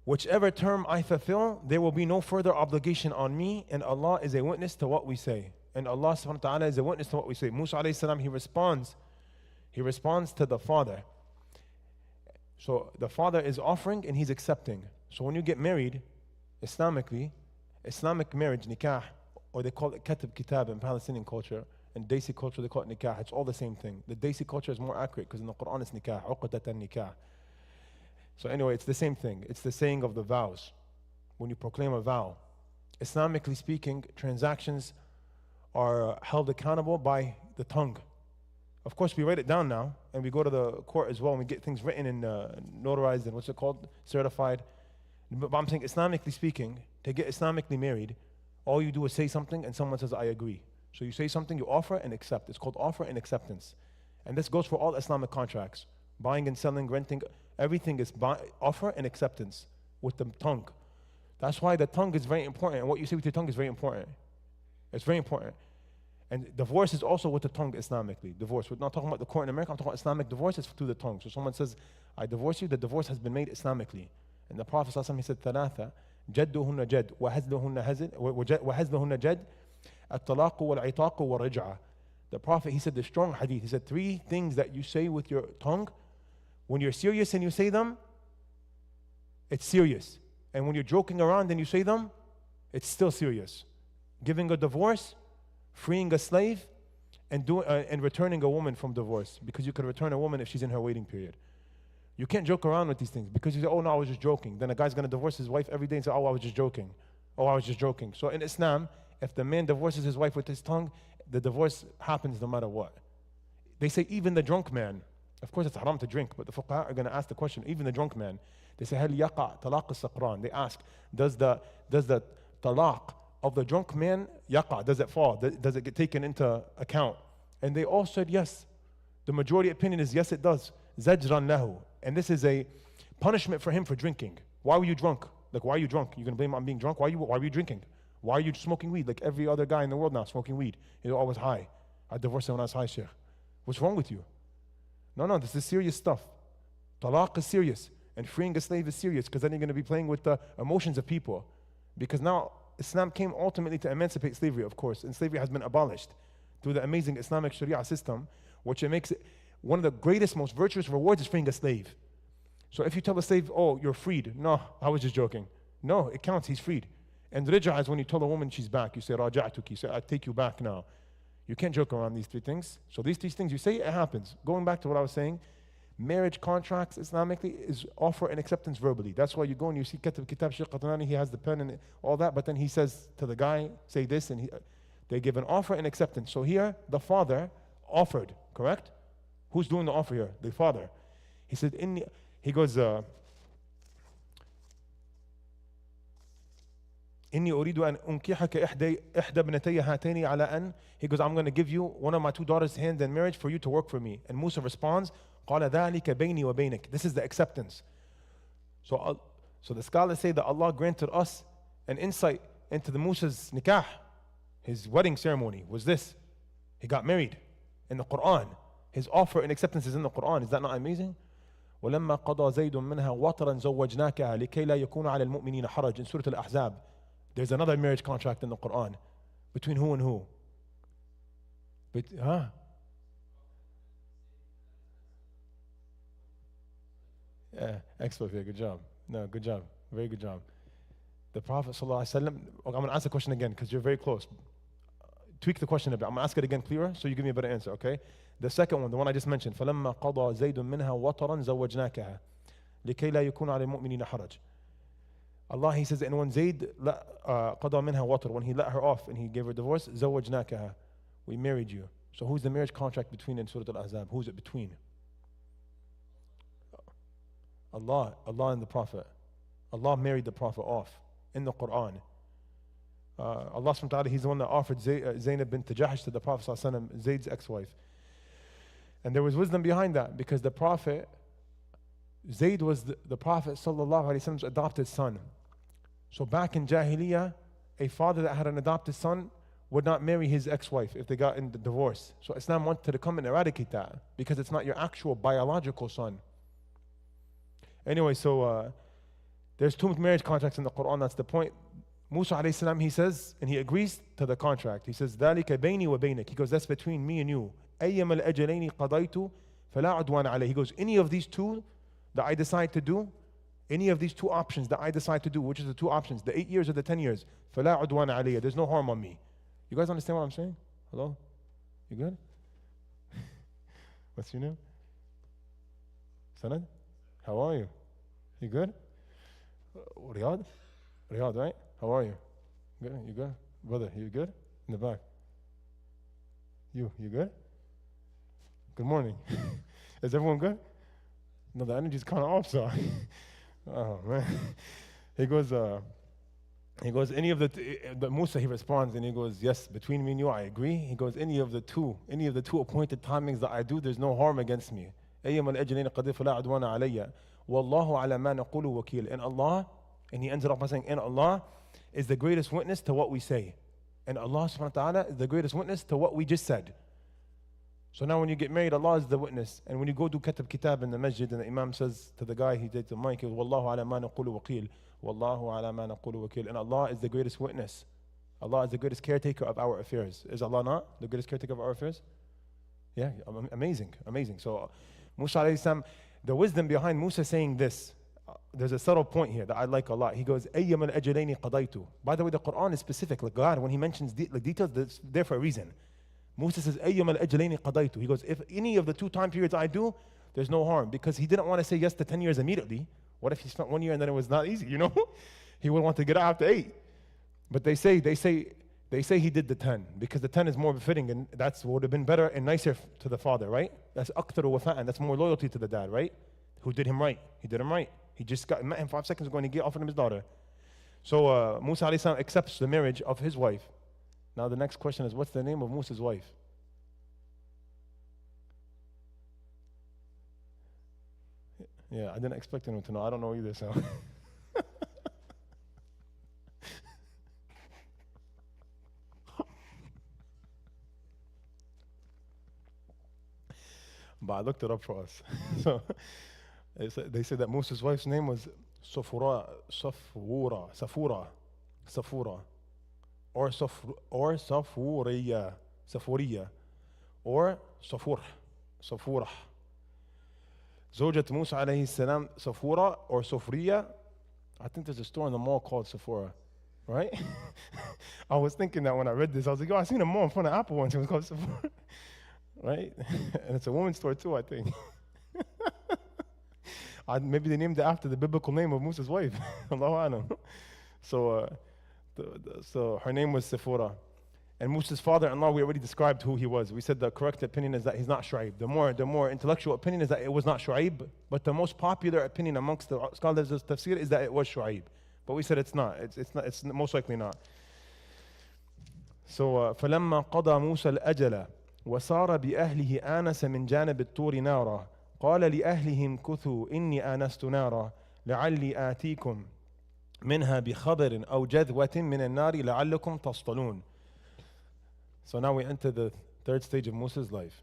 Whichever term I fulfill, there will be no further obligation on me, and Allah is a witness to what we say. And Allah subhanahu wa ta'ala is a witness to what we say. Musa alayhi salam, he responds to the father. So the father is offering and he's accepting. So when you get married, Islamically, Islamic marriage, nikah, or they call it katib kitab in Palestinian culture, In Desi culture, they call it nikah. It's all the same thing. The Desi culture is more accurate because in the Quran it's nikah, uqdatan nikah. So anyway, it's the same thing. It's the saying of the vows. When you proclaim a vow, Islamically speaking, transactions are held accountable by the tongue. Of course, we write it down now, and we go to the court as well, and we get things written and notarized and what's it called? Certified. But I'm saying, Islamically speaking, to get Islamically married, all you do is say something, and someone says, I agree. So you say something, you offer and accept. It's called offer and acceptance. And this goes for all Islamic contracts. Buying and selling, renting, everything is offer and acceptance with the tongue. That's why the tongue is very important, and what you say with your tongue is very important. It's very important. And divorce is also with the tongue Islamically. Divorce. We're not talking about the court in America, I'm talking about Islamic divorce, it's through the tongue. So someone says, I divorce you, the divorce has been made Islamically. And the Prophet ﷺ, he said, ثلاثة جدهن جد وهزلهن جد الطلاق والعتاق والرجعة. The Prophet, he said the strong hadith, he said 3 things that you say with your tongue, when you're serious and you say them, it's serious. And when you're joking around and you say them, it's still serious. Giving a divorce, freeing a slave, and returning a woman from divorce. Because you could return a woman if she's in her waiting period. You can't joke around with these things because you say, oh no, I was just joking. Then a guy's going to divorce his wife every day and say, oh, I was just joking. Oh, I was just joking. So in Islam, if the man divorces his wife with his tongue, the divorce happens no matter what. They say even the drunk man, of course it's haram to drink, but the fuqaha are going to ask the question, even the drunk man, they say, هل يقع طلاق السقران? They ask, does the talaq of the drunk man yaqa, does it fall? Does it get taken into account? And they all said yes. The majority opinion is yes, it does. Zajran lahu. And this is a punishment for him for drinking. Why were you drunk? Like, why are you drunk? You're going to blame him on being drunk? Why were you drinking? Why are you smoking weed? Like every other guy in the world now smoking weed. He's always high. I divorced him when I was high, Shaykh. What's wrong with you? No, this is serious stuff. Talaq is serious. And freeing a slave is serious because then you're going to be playing with the emotions of people. Because now Islam came ultimately to emancipate slavery, of course. And slavery has been abolished through the amazing Islamic Sharia system, which it makes it one of the greatest, most virtuous rewards is freeing a slave. So if you tell a slave, oh, you're freed. No, I was just joking. No, it counts, he's freed. And rija is when you tell a woman she's back. You say, raja'tuki, you say, I take you back now. You can't joke around these 3 things. So these 3 things, you say, it happens. Going back to what I was saying, marriage contracts Islamically is offer and acceptance verbally. That's why you go and you see Kitab Shaykh Qatnani, he has the pen and all that, but then he says to the guy, say this, and they give an offer and acceptance. So here, the father offered, correct? Who's doing the offer here? The father. He said, he goes, إني أريد أن أنكحك إحدى ابنتي هاتين على أن. He goes, I'm going to give you one of my 2 daughters' hands in marriage for you to work for me. And Musa responds, قال ذلك بيني وبينك. This is the acceptance. So the scholars say that Allah granted us an insight into the Musa's nikah. His wedding ceremony was this. He got married in the Quran. His offer and acceptance is in the Quran. Is that not amazing? ولما قضى زيد منها وطرا زوجناكها لكي لا يكون على المؤمنين حرج. In Surah Al-Ahzab, there's another marriage contract in the Quran. Between who and who? Yeah, expert here, good job. No, good job, very good job. The Prophet ﷺ, okay, I'm going to ask the question again because you're very close. Tweak the question a bit. I'm going to ask it again clearer so you give me a better answer, okay? The second one, the one I just mentioned, فَلَمَّا قَضَى زَيْدٌ مِنْهَا وَطَرًا زَوَّجْنَاكَهَا لِكَيْ لَا يَكُونَ عَلَى الْمُؤْمِنِينَ حَرَجٌ. Allah, he says, and when Zayd قَضَى مِنْهَا وَطَرًا, when he let her off and he gave her divorce, زَوَّجْنَاكَهَا, we married you. So who's the marriage contract between in Surah Al-Ahzab? Who's it between? Allah and the Prophet. Allah married the Prophet off in the Quran. Allah subhanahu wa ta'ala, he's the one that offered Zaynab bint Jahsh to the Prophet sallallahu alaihi wasallam, Zayd's ex-wife. And there was wisdom behind that because the Prophet, Zayd was the Prophet sallallahu alaihi wasallam's adopted son. So back in Jahiliyyah, a father that had an adopted son would not marry his ex-wife if they got in the divorce. So Islam wanted to come and eradicate that because it's not your actual biological son. Anyway, so there's 2 marriage contracts in the Quran. That's the point. Musa alayhi salam, he says, and he agrees to the contract. He says, ذَلِكَ بَيْنِي وَبَيْنِكَ. He goes, that's between me and you. أَيَّمَا الْأَجَلَيْنِ قَضَيْتُ فَلَا عُدْوَانَ عَلَيْهِ. He goes, any of these 2 that I decide to do, any of these 2 options that I decide to do, which is the 2 options, the 8 years or the 10 years, فَلَا عُدْوَانَ عَلَيْهِ. There's no harm on me. You guys understand what I'm saying? Hello? You good? What's your name? Sanad? How are you? You good? Riyadh? Riyadh, right? How are you? Good? You good? Brother, you good? In the back. You good? Good morning. Is everyone good? No, the energy's kind of off, so. Oh, man. He goes, any of the Musa, he responds, and he goes, yes, between me and you, I agree. He goes, any of the two appointed timings that I do, there's no harm against me. أيما الأجلين قد فلا عدوان علي والله على ما نقول وكيل. And Allah, and he ends it off by saying, and Allah is the greatest witness to what we say. And Allah subhanahu wa ta'ala is the greatest witness to what we just said. So now when you get married, Allah is the witness. And when you go do kitab in the masjid, and the imam says to the guy, he takes the mic, he goes, Wallahu ala ma naqulu waqil. Wallahu ala ma naqulu waqil. And Allah is the greatest witness. Allah is the greatest caretaker of our affairs. Is Allah not the greatest caretaker of our affairs? Yeah, amazing, amazing. So Musa alayhi salam, the wisdom behind Musa saying this, there's a subtle point here that I like a lot. He goes, أَيَّمَا الْأَجَلَيْنِ قَضَيْتُ. By the way, the Quran is specific. Like God, when he mentions details, that's there for a reason. Musa says, أَيَّمَا الْأَجَلَيْنِ قَضَيْتُ. He goes, if any of the two time periods I do, there's no harm. Because he didn't want to say yes to 10 years immediately. What if he spent 1 year and then it was not easy, you know? He would want to get out after 8. But they say he did the 10 because the 10 is more befitting, and that's would have been better and nicer to the father, right? That's أكثر وفاء, and that's more loyalty to the dad, right? Who did him right? He did him right. He just met him 5 seconds ago and he offered him his daughter. So Musa alayhi salam accepts the marriage of his wife. Now the next question is, what's the name of Musa's wife? Yeah, I didn't expect anyone to know. I don't know either, so. But I looked it up for us. So they said that Musa's wife's name was Safura, or Safuriya, or Safurah. زوجة موسى عليه السلام Safura or Sofriya. I think there's a store in the mall called Sephora, right? I was thinking that when I read this, I was like, yo, I seen a mall in front of Apple once. It was called Sephora, right? And it's a woman's store too, I think. Maybe they named it after the biblical name of Musa's wife. Allahu Alam. So her name was Sephora. And Musa's father-in-law, we already described who he was. We said the correct opinion is that he's not Shu'aib. The more intellectual opinion is that it was not Shu'aib, but the most popular opinion amongst the scholars of tafsir is that it was Shu'aib. But we said it's not. It's most likely not. So فَلَمَّا قَضَى مُوسَى الْأَجَلَ وَصَارَ بِأَهْلِهِ آنَسَ مِنْ جَانِبِ الطُّورِ نَارًا قَالَ لِأَهْلِهِ امْكُثُوا إِنِّي آنَسْتُ نَارًا لَعَلِّي آتِيكُمْ مِنْهَا بِخَبَرٍ أَوْ جَذْوَةٍ مِنَ النَّارِ لَعَلَّكُمْ تَصْطَلُونَ. So now we enter the third stage of Musa's life.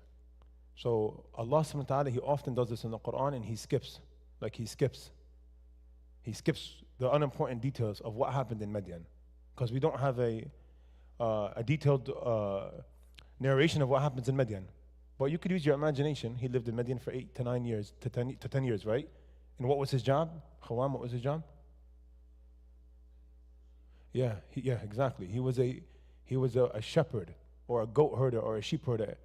So Allah subhanahu wa ta'ala, he often does this in the Quran, and he skips the unimportant details of what happened in Madian. Because we don't have a detailed narration of what happens in Madian. But you could use your imagination. He lived in Madian for 8 to 9 years, to 10 years, right? And what was his job? Khawam, what was his job? Yeah, exactly. He was a shepherd, or a goat herder, or a sheep herder.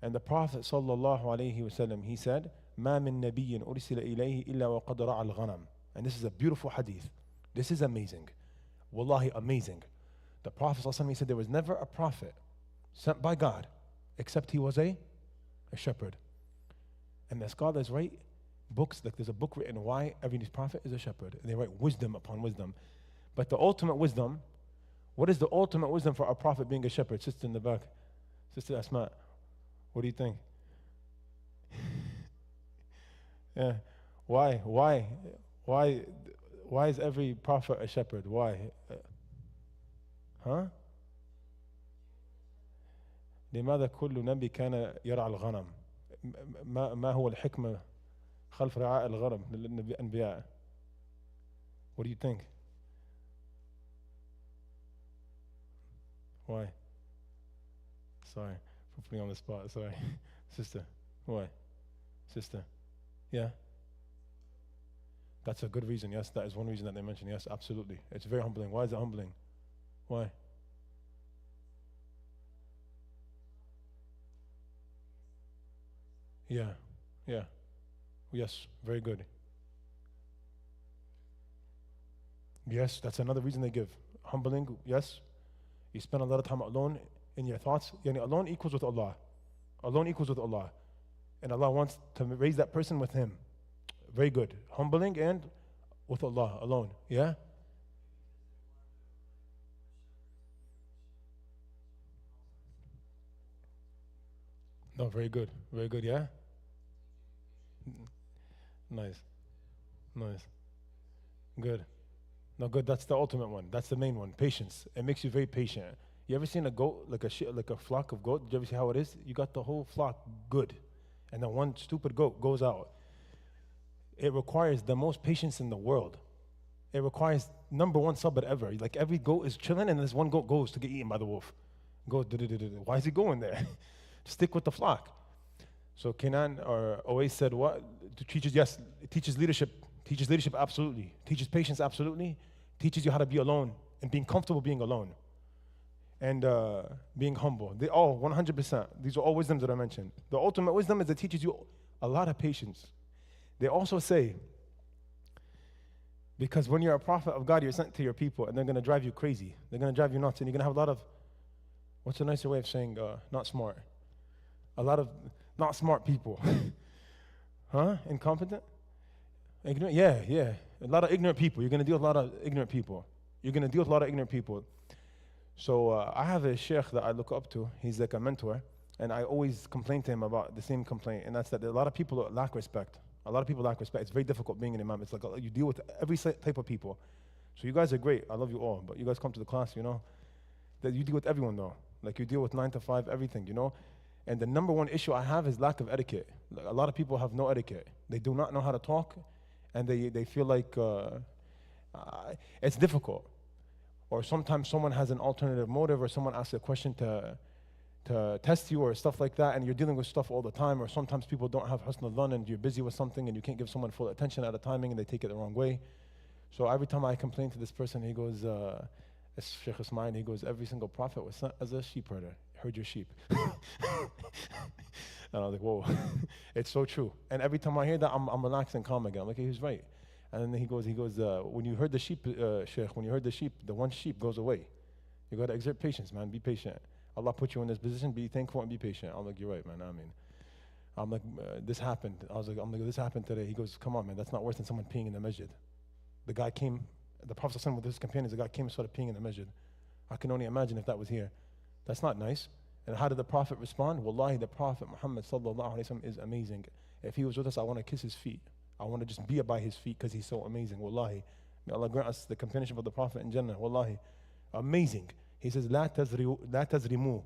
And the Prophet sallallahu alaihi wasallam, he said, "Ma min nabiyyin ursila ilayhi illa wa qad ra'a al-ghanam." And this is a beautiful hadith. This is amazing. Wallahi, amazing. The Prophet sallallahu alaihi wasallam, he said there was never a prophet sent by God except he was a shepherd. And the scholars write books, like there's a book written why every prophet is a shepherd. And they write wisdom upon wisdom. But the ultimate wisdom, what is the ultimate wisdom for a prophet being a shepherd? Sister in the back. Sister Asma, what do you think? Yeah. Why is every prophet a shepherd? Why? Huh? لماذا كل نبي كان يرعى الغنم؟ ما هو الحكمة خلف رعاء الغنم للأنبياء? What do you think? Why? Sorry for putting you on the spot. Sorry. Sister, why? Sister, yeah? That's a good reason. Yes, that is one reason that they mention. Yes, absolutely. It's very humbling. Why is it humbling? Why? Yeah, yeah, yes, very good. Yes, that's another reason they give. Humbling, yes. You spend a lot of time alone in your thoughts. Yani alone equals with Allah. Alone equals with Allah. And Allah wants to raise that person with Him. Very good. Humbling and with Allah alone. Yeah? No, very good. Very good, yeah? Nice. Nice. Good. No, good. That's the ultimate one. That's the main one. Patience. It makes you very patient. You ever seen a goat, like a flock of goat? Did you ever see how it is? You got the whole flock good. And then one stupid goat goes out. It requires the most patience in the world. It requires number one sabr ever. Like every goat is chilling and this one goat goes to get eaten by the wolf. Goes, why is he going there? Stick with the flock. So Kenan or Oais said, what? Teaches, yes, it teaches leadership absolutely. Teaches patience absolutely. Teaches you how to be alone and being comfortable being alone. And being humble. They all, 100%. These are all wisdoms that I mentioned. The ultimate wisdom is it teaches you a lot of patience. They also say, because when you're a prophet of God, you're sent to your people and they're going to drive you crazy. They're going to drive you nuts and you're going to have a lot of, what's a nicer way of saying not smart? A lot of not smart people. Huh? Incompetent? Ignorant? Yeah, yeah. A lot of ignorant people. You're going to deal with a lot of ignorant people. You're going to deal with a lot of ignorant people. So I have a Shaykh that I look up to. He's like a mentor. And I always complain to him about the same complaint. And that's that a lot of people lack respect. A lot of people lack respect. It's very difficult being an imam. It's like you deal with every type of people. So you guys are great. I love you all. But you guys come to the class, you know. That you deal with everyone though. Like you deal with 9 to 5, everything, you know. And the number one issue I have is lack of etiquette. Like, a lot of people have no etiquette. They do not know how to talk. And they feel like it's difficult. Or sometimes someone has an alternative motive or someone asks a question to test you or stuff like that, and you're dealing with stuff all the time, or sometimes people don't have husn al-dhan and you're busy with something and you can't give someone full attention at a timing and they take it the wrong way. So every time I complain to this person, he goes, it's Shaykh Ismail, he goes, every single prophet was sent as a sheep herder. Herd your sheep. And I was like, whoa, it's so true. And every time I hear that, I'm relaxed and calm again. I'm like, hey, he's right. And then he goes, when you herd the sheep, Shaykh, when you herd the sheep, the one sheep goes away. You got to exert patience, man. Be patient. Allah put you in this position. Be thankful and be patient. I'm like, you're right, man. I'm like, this happened. I'm like, this happened today. He goes, come on, man. That's not worse than someone peeing in the masjid. The guy came, the Prophet ﷺ with his companions, the guy came and started peeing in the masjid. I can only imagine if that was here. That's not nice. And how did the Prophet respond? Wallahi, the Prophet Muhammad ﷺ is amazing. If he was with us, I want to kiss his feet. I want to just be by his feet because he's so amazing. Wallahi. May Allah grant us the companionship of the Prophet in Jannah. Wallahi. Amazing. He says, لا تزرموا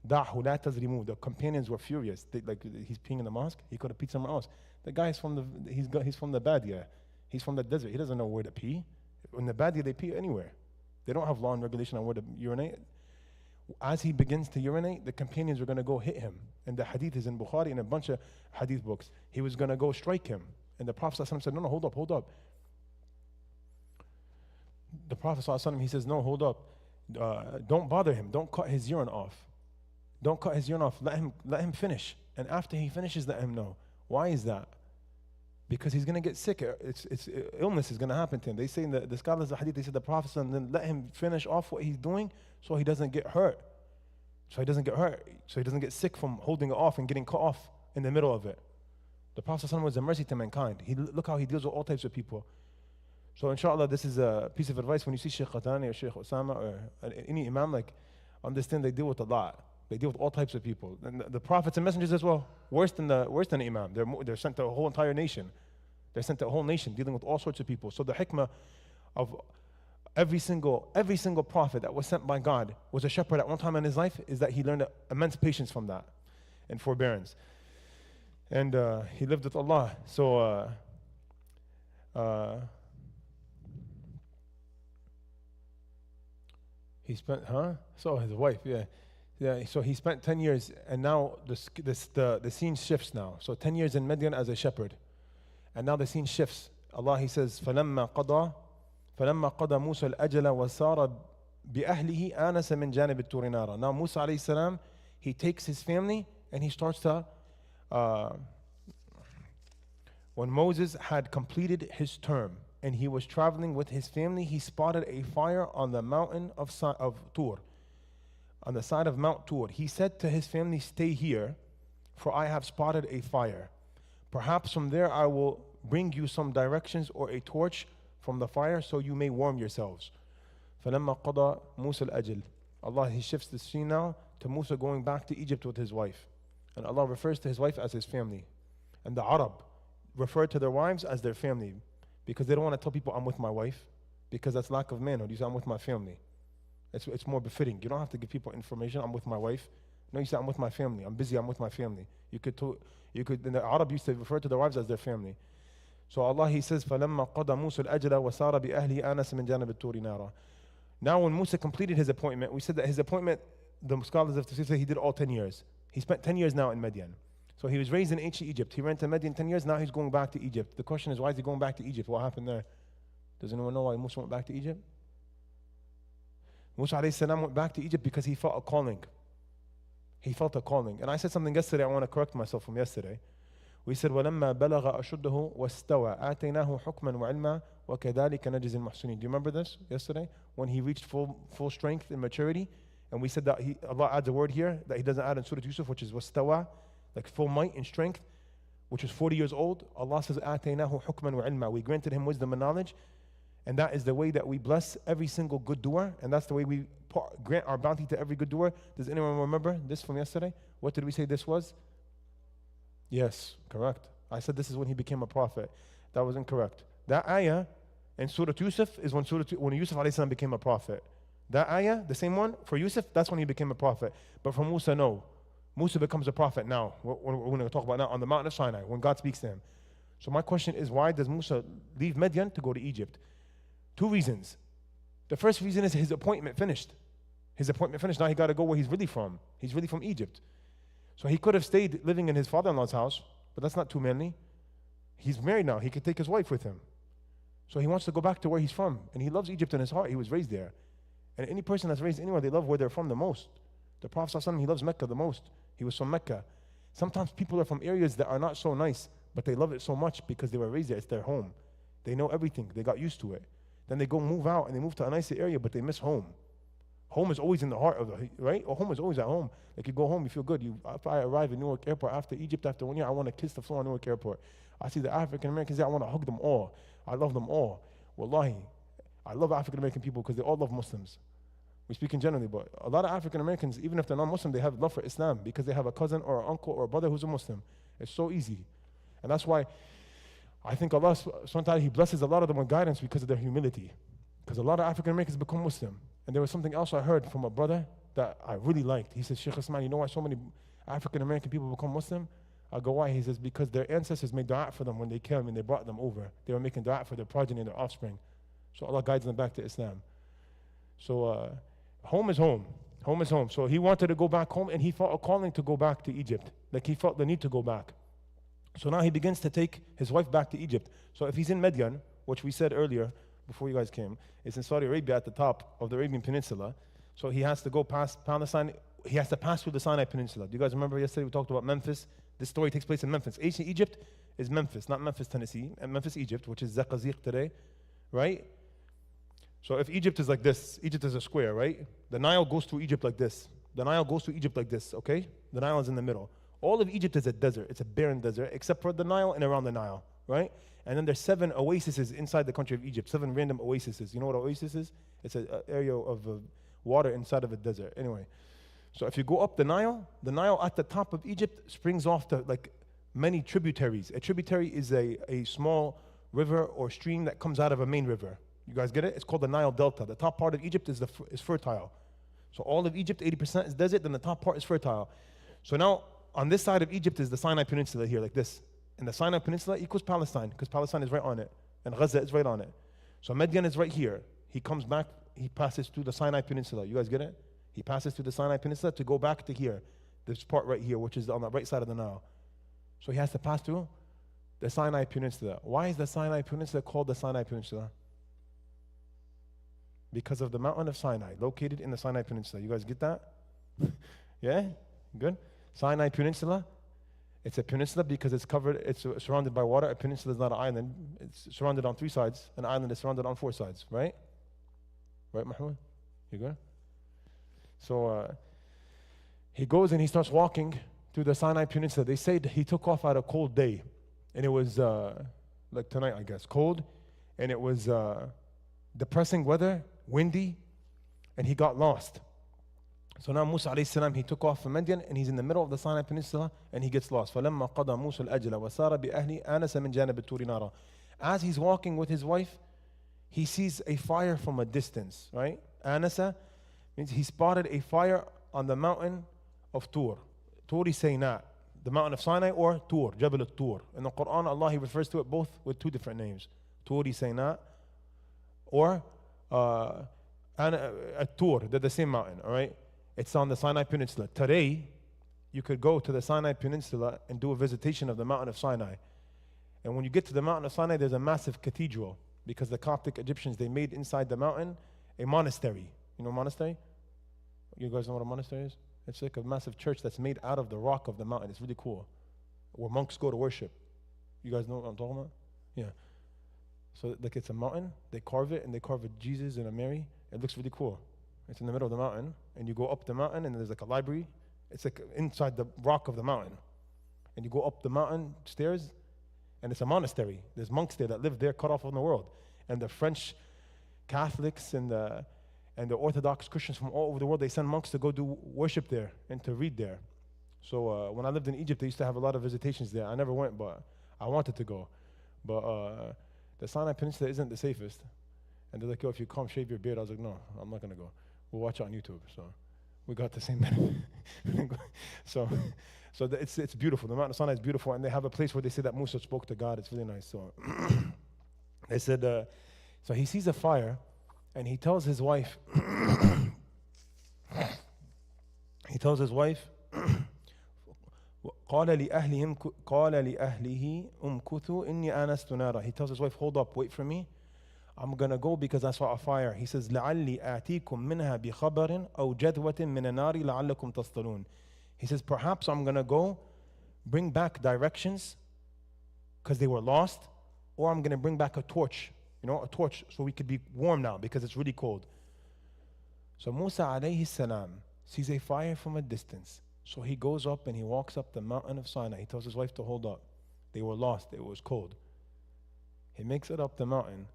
دعه لا تزرموا. The companions were furious. Like he's peeing in the mosque. He could have peed somewhere else. The guy is from the Badia. He's from the desert. He doesn't know where to pee. In the Badia, they pee anywhere. They don't have law and regulation on where to urinate. As he begins to urinate, the companions are going to go hit him. And the hadith is in Bukhari and a bunch of hadith books. He was going to go strike him. And the Prophet ﷺ said, no, hold up. The Prophet ﷺ, he says, no, hold up. Don't bother him. Don't cut his urine off. Don't cut his urine off. Let him finish. And after he finishes, let him know. Why is that? Because he's going to get sick. Illness is going to happen to him. They say in the scholars of hadith, they said the Prophet ﷺ, then let him finish off what he's doing so he doesn't get hurt. So he doesn't get sick from holding it off and getting cut off in the middle of it. The Prophet ﷺ was a mercy to mankind. Look how he deals with all types of people. So inshallah, this is a piece of advice when you see Shaykh Qatani or Shaykh Osama or any imam, like, understand they deal with a lot. They deal with all types of people. And the prophets and messengers as well, worse than the imam. They're sent to a whole entire nation. They're sent to a whole nation dealing with all sorts of people. So the hikmah of every single prophet that was sent by God was a shepherd at one time in his life is that he learned immense patience from that and forbearance. And he lived with Allah. So he spent, So his wife, yeah. So he spent 10 years, and now the scene shifts now. So 10 years in Midian as a shepherd, and now the scene shifts. Allah, He says, فَلَمَّا قَضَى مُوسَى الْأَجَلَ وَسَارَ بِأَهْلِهِ آنَسَ مِنْ جَانِبِ الطُّورِ نَارًا. Now Musa alayhi salam, he takes his family and he starts to Uh, when Moses had completed his term and he was traveling with his family, he spotted a fire on the mountain of Tur, on the side of Mount Tur. He said to his family, "Stay here, for I have spotted a fire. Perhaps from there I will bring you some directions or a torch from the fire so you may warm yourselves." فَلَمَّا قَضَى مُوسَى الْأَجْلِ. Allah, He shifts the scene now to Musa going back to Egypt with his wife. And Allah refers to his wife as his family. And the Arab refer to their wives as their family because they don't want to tell people, "I'm with my wife," because that's lack of manhood. You say, "I'm with my family." It's more befitting. You don't have to give people information, "I'm with my wife." No, you say, "I'm with my family. I'm busy, I'm with my family." You could, in the Arab used to refer to their wives as their family. So Allah, He says, فَلَمَّا قَضَى مُوسَى الْأَجْلَ وَسَارَ بِأَهْلِهِ آنَسَ مِنْ جَانِبِ الطُّورِ نَارًا. Now when Musa completed his appointment, we said that his appointment, the scholars of Tafsir say he did all 10 years. He spent 10 years now in Midian. So he was raised in ancient Egypt. He ran to Midian 10 years, now he's going back to Egypt. The question is, why is he going back to Egypt? What happened there? Does anyone know why Musa went back to Egypt? Musa alayhi salam went back to Egypt because he felt a calling. He felt a calling. And I said something yesterday, I want to correct myself from yesterday. We said, وَلَمَّا بَلَغَ أَشُدَّهُ وَاسْتَوَى آتَيْنَاهُ حُكْمًا وَعِلْمًا وَكَذَلِكَ نَجْزِي الْمُحْسِنِينَ. Do you remember this yesterday? When he reached full strength and maturity, and we said that Allah adds a word here that He doesn't add in Surah Yusuf, which is وَاسْتَوَى, like full might and strength, which is 40 years old. Allah says, آتَيْنَاهُ حُكْمًا وَعِلْمًا. We granted him wisdom and knowledge, and that is the way that we bless every single good doer, and that's the way we grant our bounty to every good doer. Does anyone remember this from yesterday? What did we say this was? Yes, correct. I said this is when he became a prophet. That was incorrect. That ayah in Surah Yusuf is when Yusuf alayhi salam became a prophet. That ayah, the same one, for Yusuf, that's when he became a prophet. But for Musa, no. Musa becomes a prophet now. We're going to talk about now on the mountain of Sinai, when God speaks to him. So my question is, why does Musa leave Midian to go to Egypt? 2 reasons. The first reason is his appointment finished. His appointment finished. Now he got to go where he's really from. He's really from Egypt. So he could have stayed living in his father-in-law's house, but that's not too manly. He's married now. He could take his wife with him. So he wants to go back to where he's from. And he loves Egypt in his heart. He was raised there. And any person that's raised anywhere, they love where they're from the most. The Prophet ﷺ, he loves Mecca the most. He was from Mecca. Sometimes people are from areas that are not so nice, but they love it so much because they were raised there. It's their home. They know everything. They got used to it. Then they go move out and they move to a nicer area, but they miss home. Home is always in the heart of the, right? Or home is always at home. Like you go home, you feel good. If I arrive in Newark Airport after Egypt, after 1 year, I want to kiss the floor in Newark Airport. I see the African Americans there, I want to hug them all. I love them all. Wallahi, I love African American people because they all love Muslims. We speak in generally, but a lot of African Americans, even if they're non-Muslim, they have love for Islam because they have a cousin or an uncle or a brother who's a Muslim. It's so easy. And that's why I think Allah, sometimes He blesses a lot of them with guidance because of their humility. Because a lot of African Americans become Muslim. And there was something else I heard from a brother that I really liked. He said, "Shaykh Ismail, you know why so many African American people become Muslim?" I go, "Why?" He says, "Because their ancestors made dua for them when they came and they brought them over. They were making dua for their progeny and their offspring. So Allah guides them back to Islam." So home is home. Home is home. So he wanted to go back home and he felt a calling to go back to Egypt. Like he felt the need to go back. So now he begins to take his wife back to Egypt. So if he's in Midian, which we said earlier, before you guys came, it's in Saudi Arabia at the top of the Arabian Peninsula. So he has to go past Palestine. He has to pass through the Sinai Peninsula. Do you guys remember yesterday we talked about Memphis? This story takes place in Memphis. Ancient Egypt is Memphis, not Memphis, Tennessee, and Memphis, Egypt, which is Zaqaziq today, right? So if Egypt is like this, Egypt is a square, right? The Nile goes through Egypt like this. The Nile goes through Egypt like this, okay? The Nile is in the middle. All of Egypt is a desert. It's a barren desert, except for the Nile and around the Nile, right? And then there's 7 oases inside the country of Egypt, 7 random oases. You know what an oasis is? It's an area of water inside of a desert. Anyway, so if you go up the Nile at the top of Egypt springs off to like many tributaries. A tributary is a small river or stream that comes out of a main river. You guys get it? It's called the Nile Delta. The top part of Egypt is fertile. So all of Egypt, 80% is desert, then the top part is fertile. So now on this side of Egypt is the Sinai Peninsula here, like this. And the Sinai Peninsula equals Palestine, because Palestine is right on it, and Gaza is right on it. So Midian is right here. He comes back, he passes through the Sinai Peninsula. You guys get it? He passes through the Sinai Peninsula to go back to here, this part right here, which is on the right side of the Nile. So he has to pass through the Sinai Peninsula. Why is the Sinai Peninsula called the Sinai Peninsula? Because of the mountain of Sinai, located in the Sinai Peninsula. You guys get that? Yeah? Good? Sinai Peninsula. It's a peninsula because it's covered, it's surrounded by water. A peninsula is not an island. It's surrounded on 3 sides. An island is surrounded on 4 sides, right? Right, Mahmoud? You good? So he goes and he starts walking through the Sinai Peninsula. They say he took off at a cold day. And it was like tonight, I guess, cold. And it was depressing weather, windy, and he got lost. So now Musa alayhi salam, he took off from Midian and he's in the middle of the Sinai Peninsula and he gets lost. فَلَمَّا قَضَى مُوسَى الْأَجْلَ وَسَارَ بِأَهْلِ آنَسَ مِنْ جَانِبِ الطُّورِ نَارًا. As he's walking with his wife, he sees a fire from a distance, right? Anasa means he spotted a fire on the mountain of Tur. Turi Sayna, the mountain of Sinai, or Tur, Jabal al-Tur. In the Quran, Allah, He refers to it both with 2 different names. Turi Sayna or Tur, they're the same mountain, all right? It's on the Sinai Peninsula. Today, you could go to the Sinai Peninsula and do a visitation of the mountain of Sinai. And when you get to the mountain of Sinai, there's a massive cathedral because the Coptic Egyptians, they made inside the mountain a monastery. You know a monastery? You guys know what a monastery is? It's like a massive church that's made out of the rock of the mountain. It's really cool. Where monks go to worship. You guys know what I'm talking about? Yeah. So like it's a mountain, they carve it and they carve a Jesus and a Mary. It looks really cool. It's in the middle of the mountain, and you go up the mountain, and there's like a library. It's like inside the rock of the mountain. And you go up the mountain stairs, and it's a monastery. There's monks there that live there, cut off from the world. And the French Catholics and the Orthodox Christians from all over the world, they send monks to go do worship there and to read there. So when I lived in Egypt, they used to have a lot of visitations there. I never went, but I wanted to go. But the Sinai Peninsula isn't the safest. And they're like, yo, if you come shave your beard, I was like, no, I'm not going to go. We'll watch it on YouTube. So we got the same benefit. so it's beautiful. The mountain of Sinai is beautiful, and they have a place where they say that Musa spoke to God. It's really nice. So they said, so he sees a fire, and he tells his wife, قال لأهله امكثوا إني آنست نارا. He tells his wife, hold up, wait for me. I'm going to go because I saw a fire. He says, لعلي آتيكم منها بخبر أو جذوة من النار لعلكم تصطلون. He says, perhaps I'm going to go bring back directions because they were lost, or I'm going to bring back a torch, a torch so we could be warm now because it's really cold. So Musa alayhi salam sees a fire from a distance. So he goes up and he walks up the mountain of Sinai. He tells his wife to hold up. They were lost. It was cold. He makes it up the mountain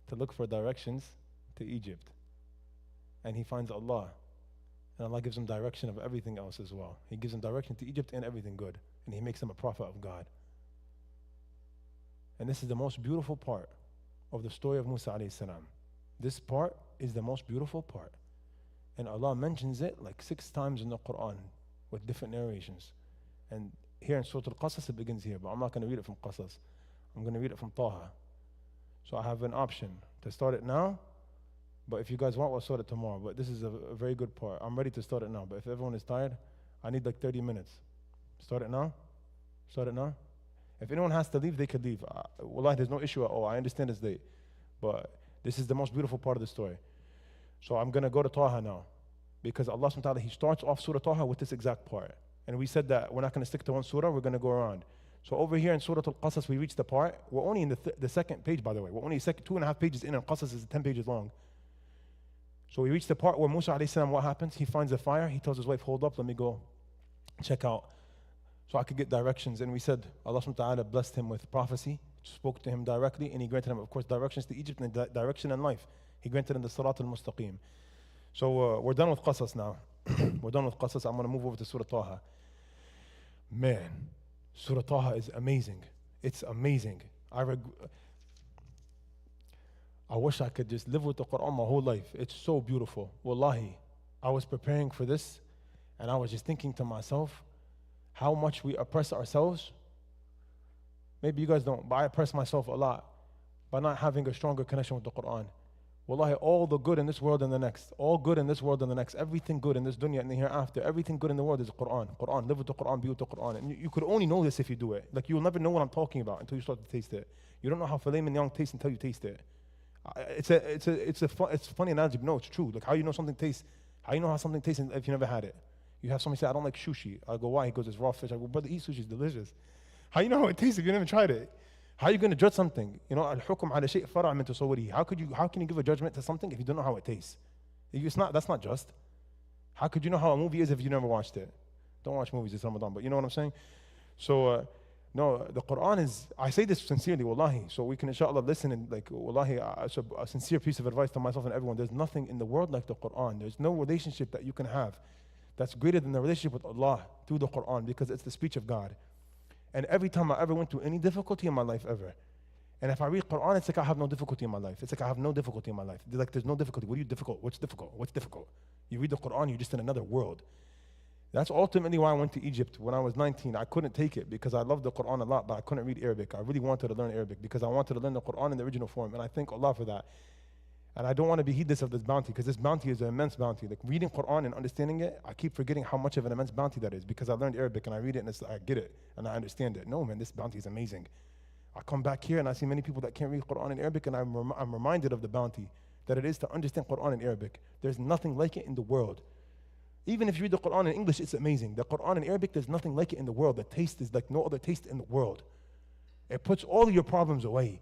to look for directions to Egypt. And he finds Allah. And Allah gives him direction of everything else as well. He gives him direction to Egypt and everything good. And he makes him a prophet of God. And this is the most beautiful part of the story of Musa alayhi salam. This part is the most beautiful part. And Allah mentions it like 6 times in the Quran with different narrations. And here in Surah Al-Qasas it begins here, but I'm not going to read it from Qasas. I'm going to read it from Taha. So I have an option to start it now, but if you guys want, we'll start it tomorrow. But this is a very good part. I'm ready to start it now, but if everyone is tired, I need like 30 minutes. Start it now? Start it now? If anyone has to leave, they could leave. Wallahi, there's no issue at all. I understand it's late. But this is the most beautiful part of the story. So I'm going to go to Taha now. Because Allah subhanahu wa ta'ala, He starts off Surah Taha with this exact part. And we said that we're not going to stick to one surah, we're going to go around. So over here in Surah Al-Qasas, we reached the part, we're only in the second page, by the way. We're only 2.5 pages in, and Qasas is 10 pages long. So we reached the part where Musa alayhi salam, what happens? He finds a fire, he tells his wife, hold up, let me go check out, so I could get directions. And we said, Allah subhanahu wa ta'ala blessed him with prophecy, spoke to him directly, and He granted him, of course, directions to Egypt and direction in life. He granted him the Sirat al-Mustaqim. So we're done with Qasas now. We're done with Qasas. I'm going to move over to Surah Taha. Man, Surah Taha is amazing. It's amazing. I wish I could just live with the Quran my whole life. It's so beautiful. Wallahi, I was preparing for this, and I was just thinking to myself, how much we oppress ourselves. Maybe you guys don't, but I oppress myself a lot by not having a stronger connection with the Quran. Wallahi, all the good in this world and the next, all good in this world and the next, everything good in this dunya and the hereafter, everything good in the world is Quran. Quran, live with the Quran, be with the Quran. And you could only know this if you do it. Like, you'll never know what I'm talking about until you start to taste it. You don't know how filet mignon tastes until you taste it. It's a funny analogy, but no, it's true. Like, how you know something tastes, how you know how something tastes if you never had it? You have somebody say, I don't like sushi. I go, why? He goes, it's raw fish. I go, brother, eat sushi, it's delicious. How you know how it tastes if you never tried it? How are you going to judge something? You know, al-hukm ala shay' fara' min tasawwurihi. How can you give a judgment to something if you don't know how it tastes? That's not just. How could you know how a movie is if you never watched it? Don't watch movies, it's Ramadan, but you know what I'm saying? So, no, the Quran is, I say this sincerely, wallahi, so we can inshallah listen and like, wallahi, it's a sincere piece of advice to myself and everyone. There's nothing in the world like the Quran. There's no relationship that you can have that's greater than the relationship with Allah through the Quran, because it's the speech of God. And every time I ever went through any difficulty in my life ever, and if I read Quran, it's like I have no difficulty in my life. It's like I have no difficulty in my life. Like there's no difficulty. What are you difficult? What's difficult? What's difficult? You read the Quran, you're just in another world. That's ultimately why I went to Egypt when I was 19. I couldn't take it because I loved the Quran a lot, but I couldn't read Arabic. I really wanted to learn Arabic because I wanted to learn the Quran in the original form, and I thank Allah for that. And I don't want to be heedless of this bounty, because this bounty is an immense bounty. Like reading Quran and understanding it, I keep forgetting how much of an immense bounty that is, because I learned Arabic and I read it and I get it and I understand it. No, man, this bounty is amazing. I come back here and I see many people that can't read Quran in Arabic, and I'm reminded of the bounty that it is to understand Quran in Arabic. There's nothing like it in the world. Even if you read the Quran in English, it's amazing. The Quran in Arabic, there's nothing like it in the world. The taste is like no other taste in the world. It puts all of your problems away.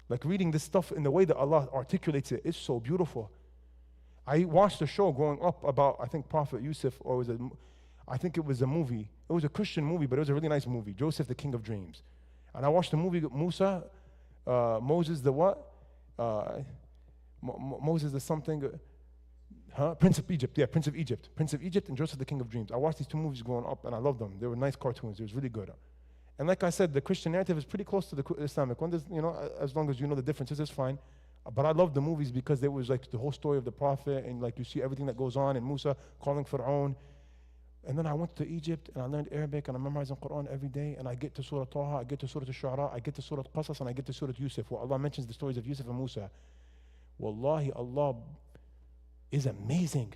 Like reading this stuff in the way that Allah articulates it is so beautiful. I watched a show growing up about, I think, Prophet Yusuf, or I think it was a movie. It was a Christian movie, but it was a really nice movie, Joseph, the King of Dreams. And I watched the movie Musa, Moses the what? Moses the something, Prince of Egypt, yeah, Prince of Egypt. Prince of Egypt and Joseph the King of Dreams. I watched these two movies growing up and I loved them. They were nice cartoons, it was really good. And like I said, the Christian narrative is pretty close to the Islamic one. There's, you know, as long as you know the differences, it's fine. But I love the movies because there was like the whole story of the Prophet, and like you see everything that goes on, and Musa calling Fir'aun. And then I went to Egypt and I learned Arabic and I'm memorizing Quran every day, and I get to Surah Taha, I get to Surah Al-Shu'ara, I get to Surah Qasas, and I get to Surah Yusuf, where Allah mentions the stories of Yusuf and Musa. Wallahi, Allah is amazing.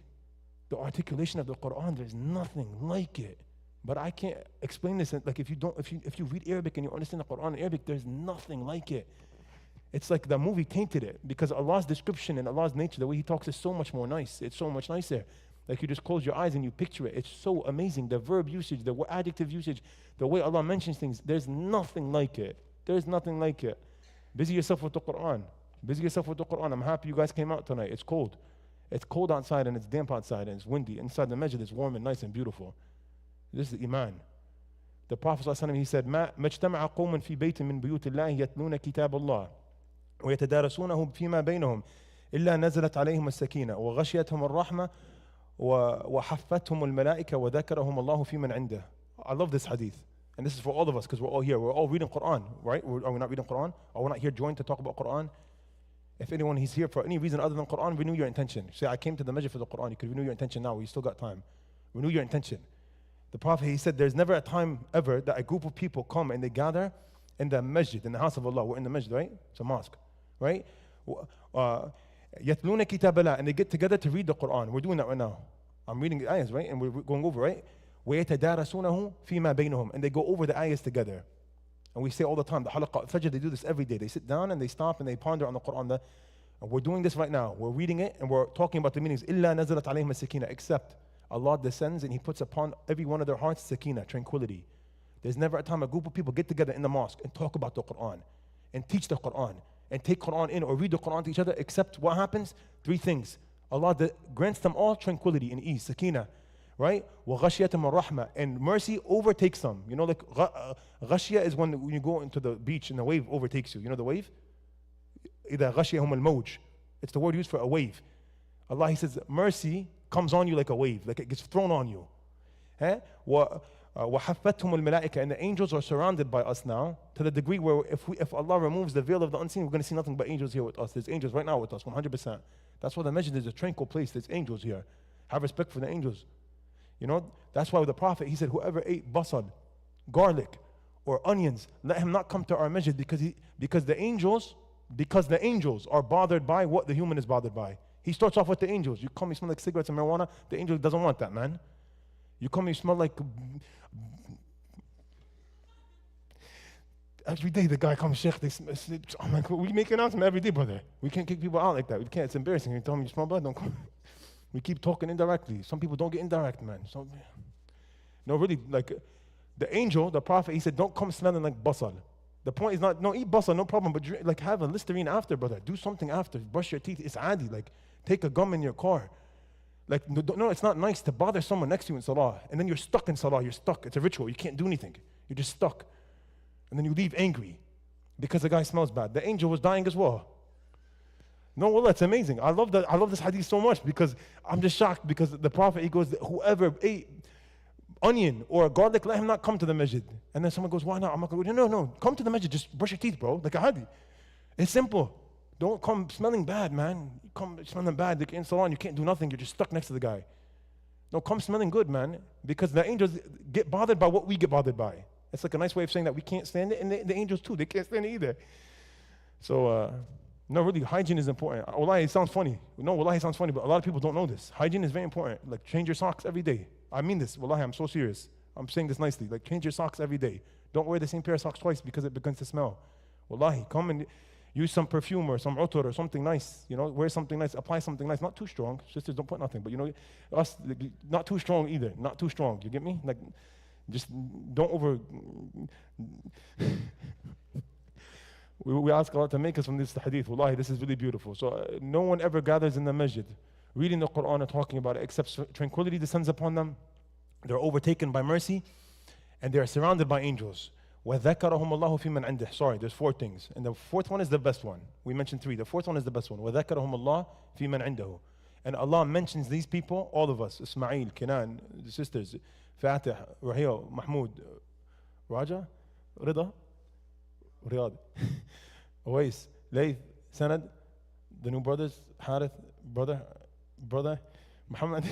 The articulation of the Quran, there's nothing like it. But I can't explain this. Like if you read Arabic and you understand the Quran in Arabic, there's nothing like it. It's like the movie tainted it, because Allah's description and Allah's nature, the way He talks, is so much more nice. It's so much nicer. Like you just close your eyes and you picture it. It's so amazing. The verb usage, the adjective usage, the way Allah mentions things, there's nothing like it. There's nothing like it. Busy yourself with the Quran. Busy yourself with the Quran. I'm happy you guys came out tonight. It's cold. It's cold outside and it's damp outside and it's windy. Inside the masjid it's warm and nice and beautiful. This is Iman. The Prophet ﷺ, he said, ما اجتمع قوم في بيت من بيوت الله يتلون كتاب الله ويتدارسونه فيما بينهم إلا نزلت عليهم السكينة وغشيتهم الرحمة وحفتهم الملائكة وذكرهم الله في من عنده. I love this hadith. And this is for all of us, because we're all here. We're all reading Quran, right? Are we not reading Quran? Are we not here joined to talk about Quran? If anyone is here for any reason other than Quran, renew your intention. Say, I came to the masjid for the Quran. You could renew your intention now. We still got time. Renew your intention. The Prophet, he said, there's never a time ever that a group of people come and they gather in the masjid, in the house of Allah. We're in the masjid, right? It's a mosque, right? يَتْلُونَ كِتَابَ اللَّهِ, and they get together to read the Quran. We're doing that right now. I'm reading the ayahs, right? And we're going over, right? وَيَتَدَارَسُونَهُ فِي مَا بَيْنَهُم, and they go over the ayahs together. And we say all the time, the halaqah al-fajr, they do this every day. They sit down and they stop and they ponder on the Quran. And we're doing this right now. We're reading it and we're talking about the meanings. إِلَّا نَزَلَتْ عَلَيْهِمَ السَّكِينَةُ, except Allah descends and He puts upon every one of their hearts sakina, tranquility. There's never a time a group of people get together in the mosque and talk about the Quran and teach the Quran and take Quran in or read the Quran to each other, except what happens? Three things. Allah grants them all tranquility and ease, sakina, right? وَغَشْيَتَهُمُ الرَّحْمَةُ, and mercy overtakes them. You know, like ghashya is when you go into the beach and the wave overtakes you. You know the wave? إِذَا غَشْيَهُمُ الْمَوْجِ. It's the word used for a wave. Allah, He says, mercy comes on you like a wave, like it gets thrown on you. وَحَفَّتْهُمُ الْمَلَائِكَةُ, and the angels are surrounded by us now, to the degree where if Allah removes the veil of the unseen, we're going to see nothing but angels here with us. There's angels right now with us, 100%. That's why the masjid is a tranquil place. There's angels here. Have respect for the angels. You know, that's why with the Prophet, he said, whoever ate basal, garlic, or onions, let him not come to our masjid, because the angels are bothered by what the human is bothered by. He starts off with the angels. You come, you smell like cigarettes and marijuana, the angel doesn't want that, man. You come, you smell like... Every day the guy comes, Shaykh, I'm like, we make an announcement every day, brother. We can't kick people out like that. We can't, it's embarrassing. You tell me you smell bad, don't come. We keep talking indirectly. Some people don't get indirect, man. No, really, like the angel, the prophet, he said, don't come smelling like basal. The point is not, no, eat basal, no problem, but drink, like have a Listerine after, brother. Do something after. Brush your teeth. It's adi. Like take a gum in your car. Like, no, it's not nice to bother someone next to you in salah. And then you're stuck in salah. You're stuck. It's a ritual. You can't do anything. You're just stuck. And then you leave angry because the guy smells bad. The angel was dying as well. No, well, that's amazing. I love this hadith so much because I'm just shocked because the prophet, he goes, whoever ate onion or garlic, let him not come to the masjid. And then someone goes, why not? I'm not going to go, no, come to the masjid, just brush your teeth, bro, like a hadith. It's simple. Don't come smelling bad, man. You come smelling bad, like in salon, you can't do nothing, you're just stuck next to the guy. No, come smelling good, man, because the angels get bothered by what we get bothered by. It's like a nice way of saying that we can't stand it, and the angels too, they can't stand it either. So, no, really, hygiene is important. Wallahi, it sounds funny. No, wallahi, it sounds funny, but a lot of people don't know this. Hygiene is very important. Like, change your socks every day. I mean this. Wallahi, I'm so serious. I'm saying this nicely. Like, change your socks every day. Don't wear the same pair of socks twice because it begins to smell. Wallahi, come and use some perfume or some utur or something nice. You know, wear something nice. Apply something nice. Not too strong. Sisters, don't put nothing. But, you know, us, not too strong either. Not too strong. You get me? Like, just don't over... We ask Allah to make us from this hadith. Wallahi, this is really beautiful. So no one ever gathers in the masjid reading the Quran and talking about it except tranquility descends upon them. They're overtaken by mercy and they're surrounded by angels. وَذَكَرَهُمُ اللَّهُ فِي مَنْ عِنْدِهِ. Sorry, there's 4 things. And the 4th one is the best one. We mentioned 3. The 4th one is the best one. وَذَكَرَهُمُ اللَّهُ فِي مَنْ عِنْدَهُ. And Allah mentions these people, all of us, Ismail, Kenan, the sisters, Fatih, Raheel, Mahmoud, Raja, Rida, Riyadh, Awais, Layth, Sanad, the new brothers, Harith, brother, Muhammad.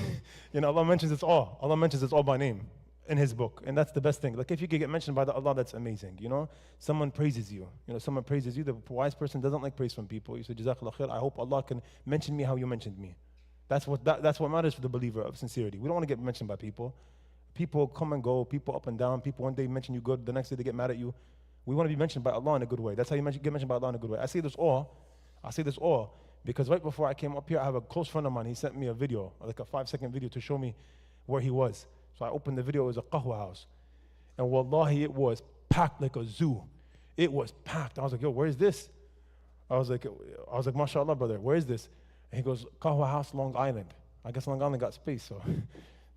You know, Allah mentions it all. Allah mentions it all by name in His book. And that's the best thing. Like if you could get mentioned by Allah, that's amazing. You know, someone praises you. You know, someone praises you. The wise person doesn't like praise from people. You say, Jazakallah khair, I hope Allah can mention me how you mentioned me. That's what matters for the believer of sincerity. We don't want to get mentioned by people. People come and go, people up and down, people one day mention you good, the next day they get mad at you. We want to be mentioned by Allah in a good way. That's how you get mentioned by Allah in a good way. I say this all because right before I came up here, I have a close friend of mine. He sent me a video, like a 5-second video to show me where he was. So I opened the video, it was a qahwa house. And wallahi, it was packed like a zoo. It was packed. I was like, yo, where is this? I was like, mashallah, brother, where is this? And he goes, qahwa house, Long Island. I guess Long Island got space, so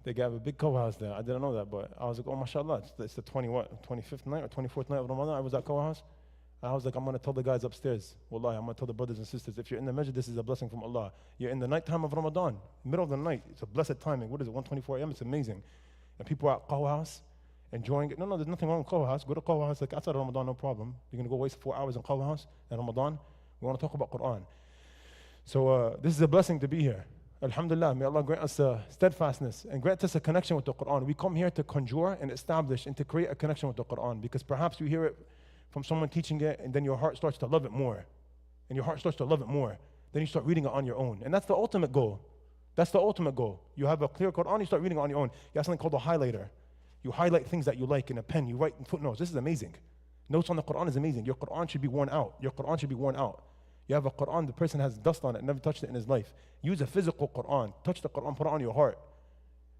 they got a big qahwa house there. I didn't know that, but I was like, oh, mashallah, it's the 25th night or 24th night of Ramadan. I was at qahwa house. I was like, I'm going to tell the guys upstairs, wallahi, I'm going to tell the brothers and sisters, if you're in the masjid, this is a blessing from Allah. You're in the night time of Ramadan, middle of the night. It's a blessed timing. What is it, 1:24 a.m.? It's amazing. And people are at qahwa house, enjoying it. No, there's nothing wrong with qahwa house. Go to qahwa house, like outside of Ramadan, no problem. You're going to go waste 4 hours in qahwa house in Ramadan. We want to talk about Quran. So this is a blessing to be here. Alhamdulillah, may Allah grant us steadfastness and grant us a connection with the Quran. We come here to conjure and establish and to create a connection with the Quran because perhaps you hear it from someone teaching it and then your heart starts to love it more. And your heart starts to love it more. Then you start reading it on your own. And that's the ultimate goal. That's the ultimate goal. You have a clear Quran, you start reading it on your own. You have something called a highlighter. You highlight things that you like in a pen. You write in footnotes. This is amazing. Notes on the Quran is amazing. Your Quran should be worn out. Your Quran should be worn out. You have a Quran, the person has dust on it, never touched it in his life. Use a physical Quran. Touch the Quran, put it on your heart.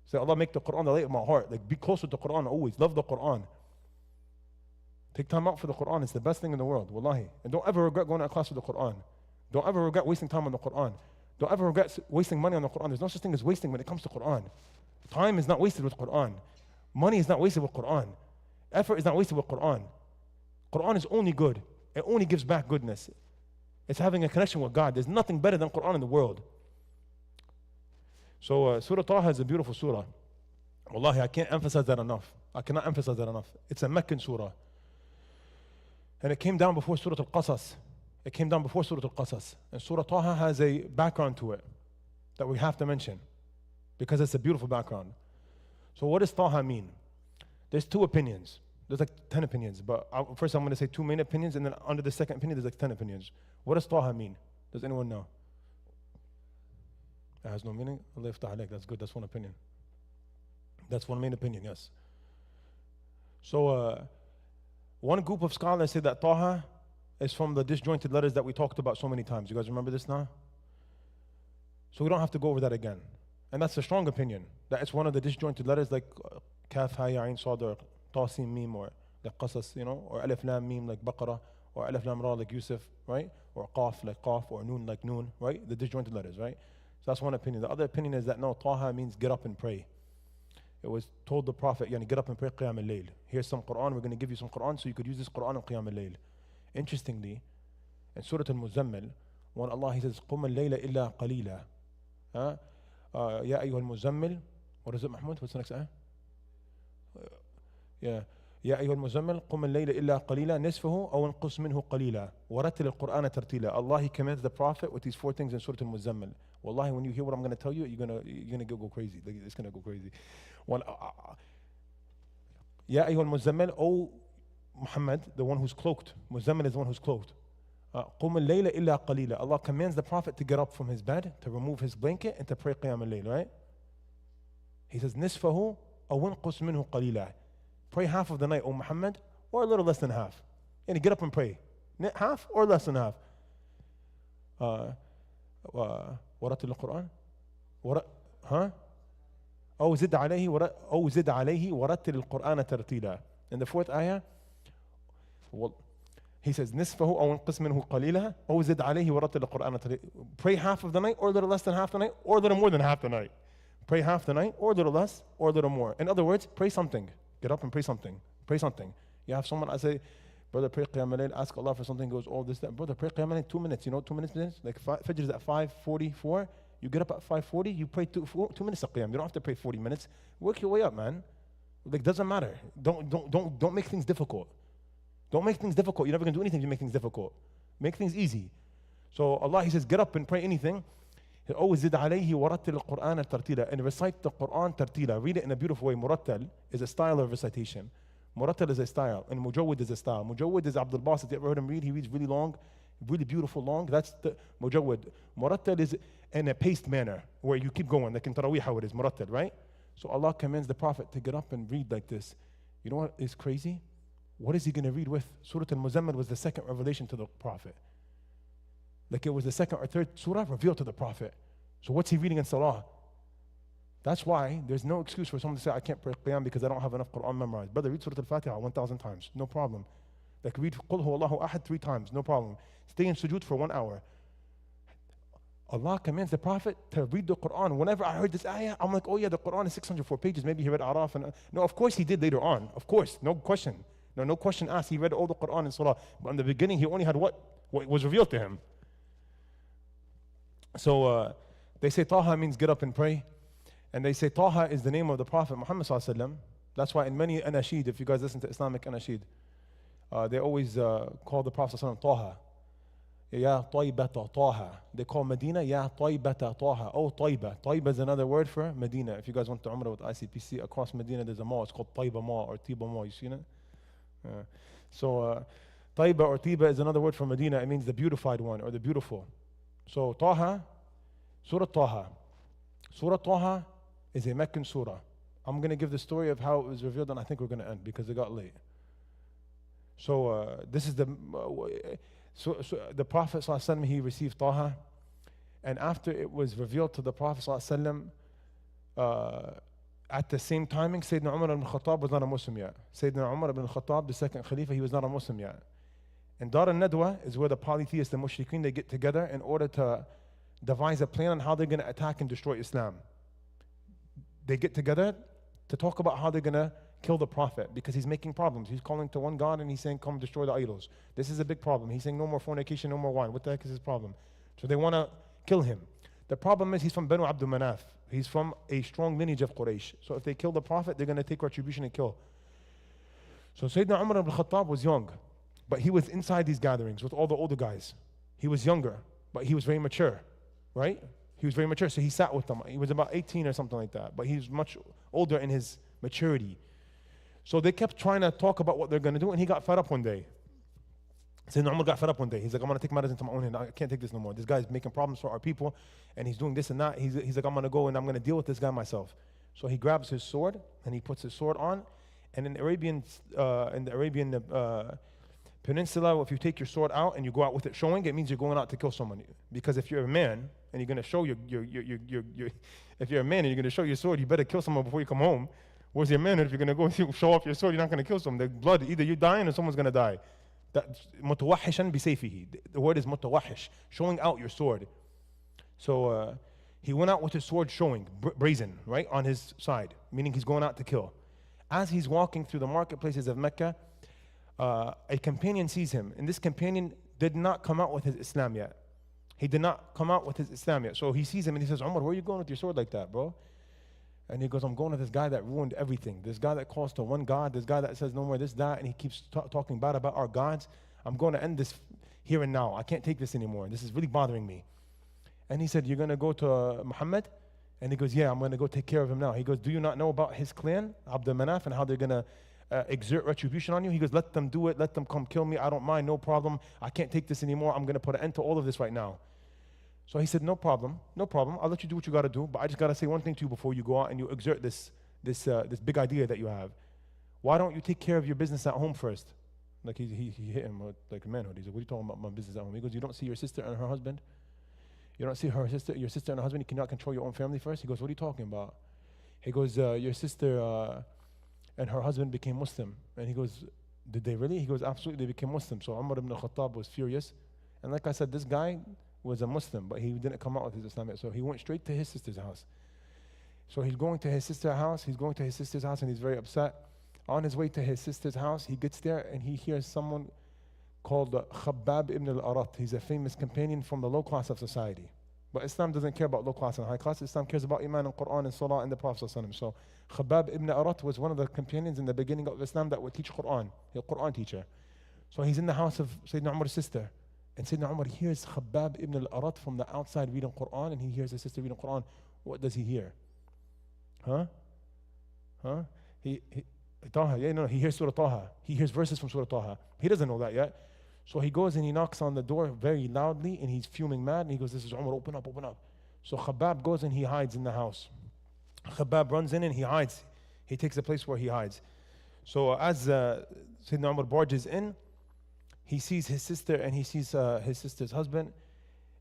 Say, Allah, make the Quran the light of my heart. Like, be close with the Quran always. Love the Quran. Take time out for the Quran. It's the best thing in the world, wallahi. And don't ever regret going to a class with the Quran. Don't ever regret wasting time on the Quran. Don't ever regret wasting money on the Quran. There's no such thing as wasting when it comes to Quran. Time is not wasted with Quran. Money is not wasted with Quran. Effort is not wasted with Quran. Quran is only good. It only gives back goodness. It's having a connection with God. There's nothing better than Quran in the world. So Surah Taha is a beautiful surah. Wallahi, I can't emphasize that enough. I cannot emphasize that enough. It's a Meccan surah. And it came down before Surah Al-Qasas. It came down before Surah Al-Qasas. And Surah Taha has a background to it that we have to mention because it's a beautiful background. So what does Taha mean? There's 2 opinions. There's like 10 opinions, but first I'm going to say 2 main opinions, and then under the second opinion, there's like 10 opinions. What does Taha mean? Does anyone know? It has no meaning? Allah yaftah alayk. That's good. That's one opinion. That's one main opinion, yes. So one group of scholars say that Taha is from the disjointed letters that we talked about so many times. You guys remember this now? So we don't have to go over that again. And that's a strong opinion. That it's one of the disjointed letters like Kaf, Ha, Ya, Ain, Sad, or Ta, Sin, Mim, or like Qasas, or Alif, Lam, Mim like Baqarah, or Alif, Lam, Ra like Yusuf, right? Or Qaf like Qaf, or Noon like Noon, right? The disjointed letters, right? So that's one opinion. The other opinion is that no, Taha means get up and pray. It was told the Prophet, get up and pray Qiyam al-Layl. Here's some Quran, we're going to give you some Quran so you could use this Quran in Qiyam al-Layl. Interestingly, in Surah Al-Muzammil, when Allah, He says, قُمَ اللَّيْلَ إِلَّا قَلِيلًا. يا أيها المزمل. What is it, Mahmoud? What's the next ayah? يا أيها المزمل قم الليل إلا قليلا نصفه أو انقص منه قليلا ورتل القرآن ترتيلا. Allah, He commands the Prophet with these 4 things in Surah Al-Muzammil. Wallahi, when you hear what I'm going to tell you, you're gonna go crazy. It's going to go crazy. يا أيها المزمل, O Muhammad, the one who's cloaked. Muzammil is the one who's cloaked. قُمِ اللَّيْلَ إِلَّا قَلِيلًا. Allah commands the Prophet to get up from his bed, to remove his blanket, and to pray Qiyam al-Layl, right? He says, نِصْفَهُ أَوْ انْقُصْ مِنْهُ قَلِيلًا. Pray half of the night, O Muhammad, or a little less than half. And get up and pray. Half or less than half. ورتل القرآن. أو زد عليه ورتل القرآن ترتيلا. In the 4th ayah, He says, نصفه أو انقص منه قليلا أو زد عليه ورتل القرآن ترتيلا. Pray half of the night, or a little less than half the night, or a little more than half the night. Pray half the night, or a little less, or a little more. In other words, pray something. Get up and pray something. Pray something. You have someone, I say, brother, pray Qiyam al-Layl, ask Allah for something, goes, all this, that. Brother, pray Qiyam al-Layl 2 minutes, 2 minutes, like Fajr is at 5:44. You get up at 5:40, you pray 2 minutes of Qiyam. You don't have to pray 40 minutes. Work your way up, man. Like, doesn't matter. Don't make things difficult. Don't make things difficult. You're never going to do anything to make things difficult. Make things easy. So Allah, He says, get up and pray anything. Oh, zid alayhi warattil al-Qur'an tartila, and recite the Quran tartila. Read it in a beautiful way. Murattal is a style of recitation. Murattal is a style, and Mujawwid is a style. Mujawwid is Abdul Basit. You ever heard him read? He reads really long, really beautiful long. That's the Mujawwid. Murattal is in a paced manner, where you keep going, like in Taraweeh how it is, Murattal, right? So Allah commands the Prophet to get up and read like this. You know what is crazy? What is he going to read with? Surah Al-Muzammil was the 2nd revelation to the Prophet. Like it was the 2nd or 3rd surah revealed to the Prophet. So what's he reading in Salah? That's why there's no excuse for someone to say, I can't pray Qiyam because I don't have enough Quran memorized. Brother, read Surah Al-Fatiha 1,000 times. No problem. Like read Qul Huwallahu Ahad 3 times. No problem. Stay in sujood for 1 hour. Allah commands the Prophet to read the Quran. Whenever I heard this ayah, I'm like, oh yeah, the Quran is 604 pages. Maybe he read Araf. No, of course he did later on. Of course. No question. No question asked. He read all the Quran in Salah. But in the beginning, he only had what was revealed to him. So they say Taha means get up and pray. And they say Taha is the name of the Prophet Muhammad sallallahu alaihi wasallam. That's why in many anashid, if you guys listen to Islamic anashid, they always call the Prophet sallallahu alaihi wasallam Taha. Ya Taibata Taha. They call Medina Ya Taibata Taha. Oh, Taiba. Taiba is another word for Medina. If you guys went to Umrah with ICPC, across Medina there's a mall. It's called Taiba Mall or Tiba Mall. You seen it? So Taiba or Tiba is another word for Medina. It means the beautified one or the beautiful. So Taha, Surah Taha. Surah Taha is a Meccan surah. I'm going to give the story of how it was revealed, and I think we're going to end because it got late. So this is the Prophet sallallahu alaihi wasallam, he received Taha, and after it was revealed to the Prophet sallallahu alaihi wasallam, at the same timing, Sayyidina Umar ibn Khattab was not a Muslim yet. Sayyidina Umar ibn Khattab, the 2nd Khalifa, he was not a Muslim yet. And Dar al-Nadwa is where the polytheists and mushrikeen, they get together in order to devise a plan on how they're going to attack and destroy Islam. They get together to talk about how they're going to kill the Prophet because he's making problems. He's calling to one God and he's saying, come destroy the idols. This is a big problem. He's saying no more fornication, no more wine. What the heck is his problem? So they want to kill him. The problem is he's from Banu Abdul Manaf. He's from a strong lineage of Quraysh. So if they kill the Prophet, they're going to take retribution and kill. So Sayyidina Umar ibn Khattab was young, but he was inside these gatherings with all the older guys. He was younger, but he was very mature, right? He was very mature, so he sat with them. He was about 18 or something like that, but he's much older in his maturity. So they kept trying to talk about what they're going to do, and he got fed up one day. Sayyidina Umar got fed up one day. He's like, I'm going to take matters into my own hand. I can't take this no more. This guy's making problems for our people, and he's doing this and that. He's like, I'm going to go and I'm going to deal with this guy myself. So he grabs his sword, and he puts his sword on. And in the Arabian Peninsula, if you take your sword out and you go out with it showing, it means you're going out to kill someone. Because if you're a man and you're going to show If you're a man and you're going to show your sword, you better kill someone before you come home. Where's your manhood? If you're going to go show off your sword, you're not going to kill someone. The blood, either you're dying or someone's going to die. متوحشا بسيفه. The word is متوحش, showing out your sword. So he went out with his sword showing, brazen, right, on his side, meaning he's going out to kill. As he's walking through the marketplaces of Mecca, a companion sees him, and this companion did not come out with his Islam yet. He did not come out with his Islam yet. So he sees him and he says, Umar, where are you going with your sword like that, bro? And he goes, I'm going to this guy that ruined everything. This guy that calls to one God, this guy that says no more this, that, and he keeps talking bad about our gods. I'm going to end this here and now. I can't take this anymore. This is really bothering me. And he said, you're going to go to Muhammad? And he goes, yeah, I'm going to go take care of him now. He goes, do you not know about his clan, Abd al-Manaf, and how they're going to exert retribution on you? He goes, let them do it. Let them come kill me. I don't mind, no problem. I can't take this anymore. I'm going to put an end to all of this right now. So he said, no problem, no problem. I'll let you do what you got to do, but I just got to say one thing to you before you go out and you exert this big idea that you have. Why don't you take care of your business at home first? Like he hit him with like manhood. He's like, what are you talking about my business at home? He goes, you don't see your sister and her husband? You don't see your sister and her husband? You cannot control your own family first? He goes, what are you talking about? He goes, your sister and her husband became Muslim. And he goes, did they really? He goes, absolutely, they became Muslim. So Umar ibn al-Khattab was furious. And like I said, this guy was a Muslim, but he didn't come out with his Islam yet. So he went straight to his sister's house. So he's going to his sister's house, and he's very upset. On his way to his sister's house, he gets there and he hears someone called Khabbab ibn al-Arat. He's a famous companion from the low class of society. But Islam doesn't care about low class and high class. Islam cares about Iman and Quran and Salah and the Prophet ﷺ. So Khabbab ibn Arat was one of the companions in the beginning of Islam that would teach Quran. He's a Quran teacher. So he's in the house of Sayyidina Umar's sister. And Sayyidina Umar hears Khabbab ibn al-Arat from the outside reading Quran, and he hears his sister reading Quran. What does he hear? He hears Surah Taha. He hears verses from Surah Taha. He doesn't know that yet. So he goes and he knocks on the door very loudly, and he's fuming mad, and he goes, this is Umar, open up, open up. So Khabbab goes and he hides in the house. Khabbab runs in and he hides. He takes a place where he hides. So as Sayyidina Umar barges in, he sees his sister and he sees his sister's husband,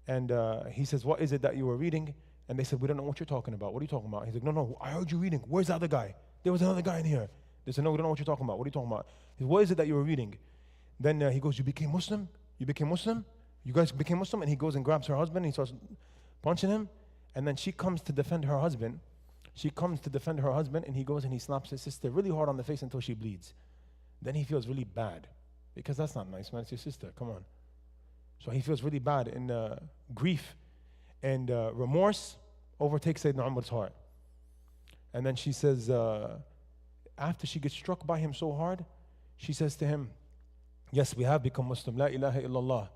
and he says, what is it that you were reading? And they said, we don't know what you're talking about. What are you talking about? He's like, no, I heard you reading. Where's the other guy? There was another guy in here. They said, no, we don't know what you're talking about. What are you talking about? He said, what is it that you were reading? Then he goes, you became Muslim? You became Muslim? You guys became Muslim? And he goes and grabs her husband and he starts punching him. And then she comes to defend her husband. And he goes and he slaps his sister really hard on the face until she bleeds. Then he feels really bad. Because that's not nice, man. It's your sister. Come on. So he feels really bad, and grief and remorse overtakes Sayyidina Umar's heart. And then she says, after she gets struck by him so hard, she says to him, yes, we have become Muslim. La ilaha illallah.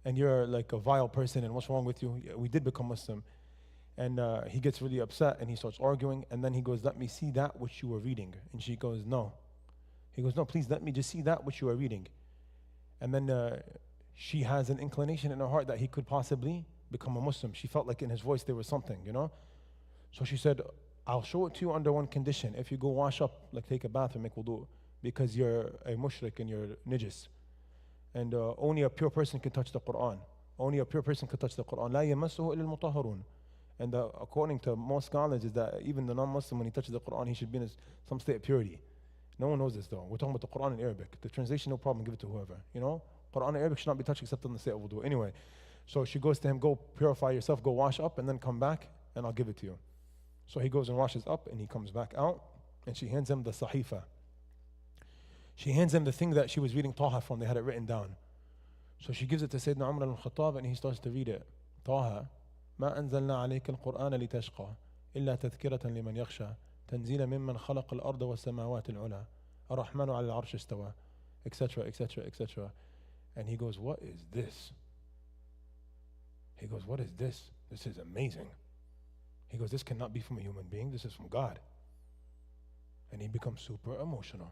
And you're like a vile person, and what's wrong with you? Yeah, we did become Muslim. And he gets really upset, and he starts arguing. And then he goes, let me see that which you were reading. And she goes, no. He goes, no, please let me just see that which you are reading. And then she has an inclination in her heart that he could possibly become a Muslim. She felt like in his voice there was something, you know. So she said, I'll show it to you under one condition. If you go wash up, like take a bath and make wudu, because you're a mushrik and you're najis. And only a pure person can touch the Quran. Only a pure person can touch the Quran. لا يمسه إلا المطهرون. And according to most scholars is that even the non-Muslim, when he touches the Quran, he should be in some state of purity. No one knows this though. We're talking about the Quran in Arabic. The translation, no problem, give it to whoever. You know, Quran in Arabic should not be touched except on the state of wudu. Anyway, so she goes to him, go purify yourself, go wash up, and then come back, and I'll give it to you. So he goes and washes up, and he comes back out, and she hands him the sahifa. She hands him the thing that she was reading Taha from. They had it written down. So she gives it to Sayyidina Umar al-Khattab, and he starts to read it. Taha, ما أنزلنا عليك القرآن لتشقى إلا تذكرة لمن يخشى تنزيل ممن خلق الأرض والسماوات العلى الرحمن على العرش استوى, etc., etc., etc. And he goes, what is this? He goes, what is this? This is amazing. He goes, this cannot be from a human being. This is from God. And he becomes super emotional.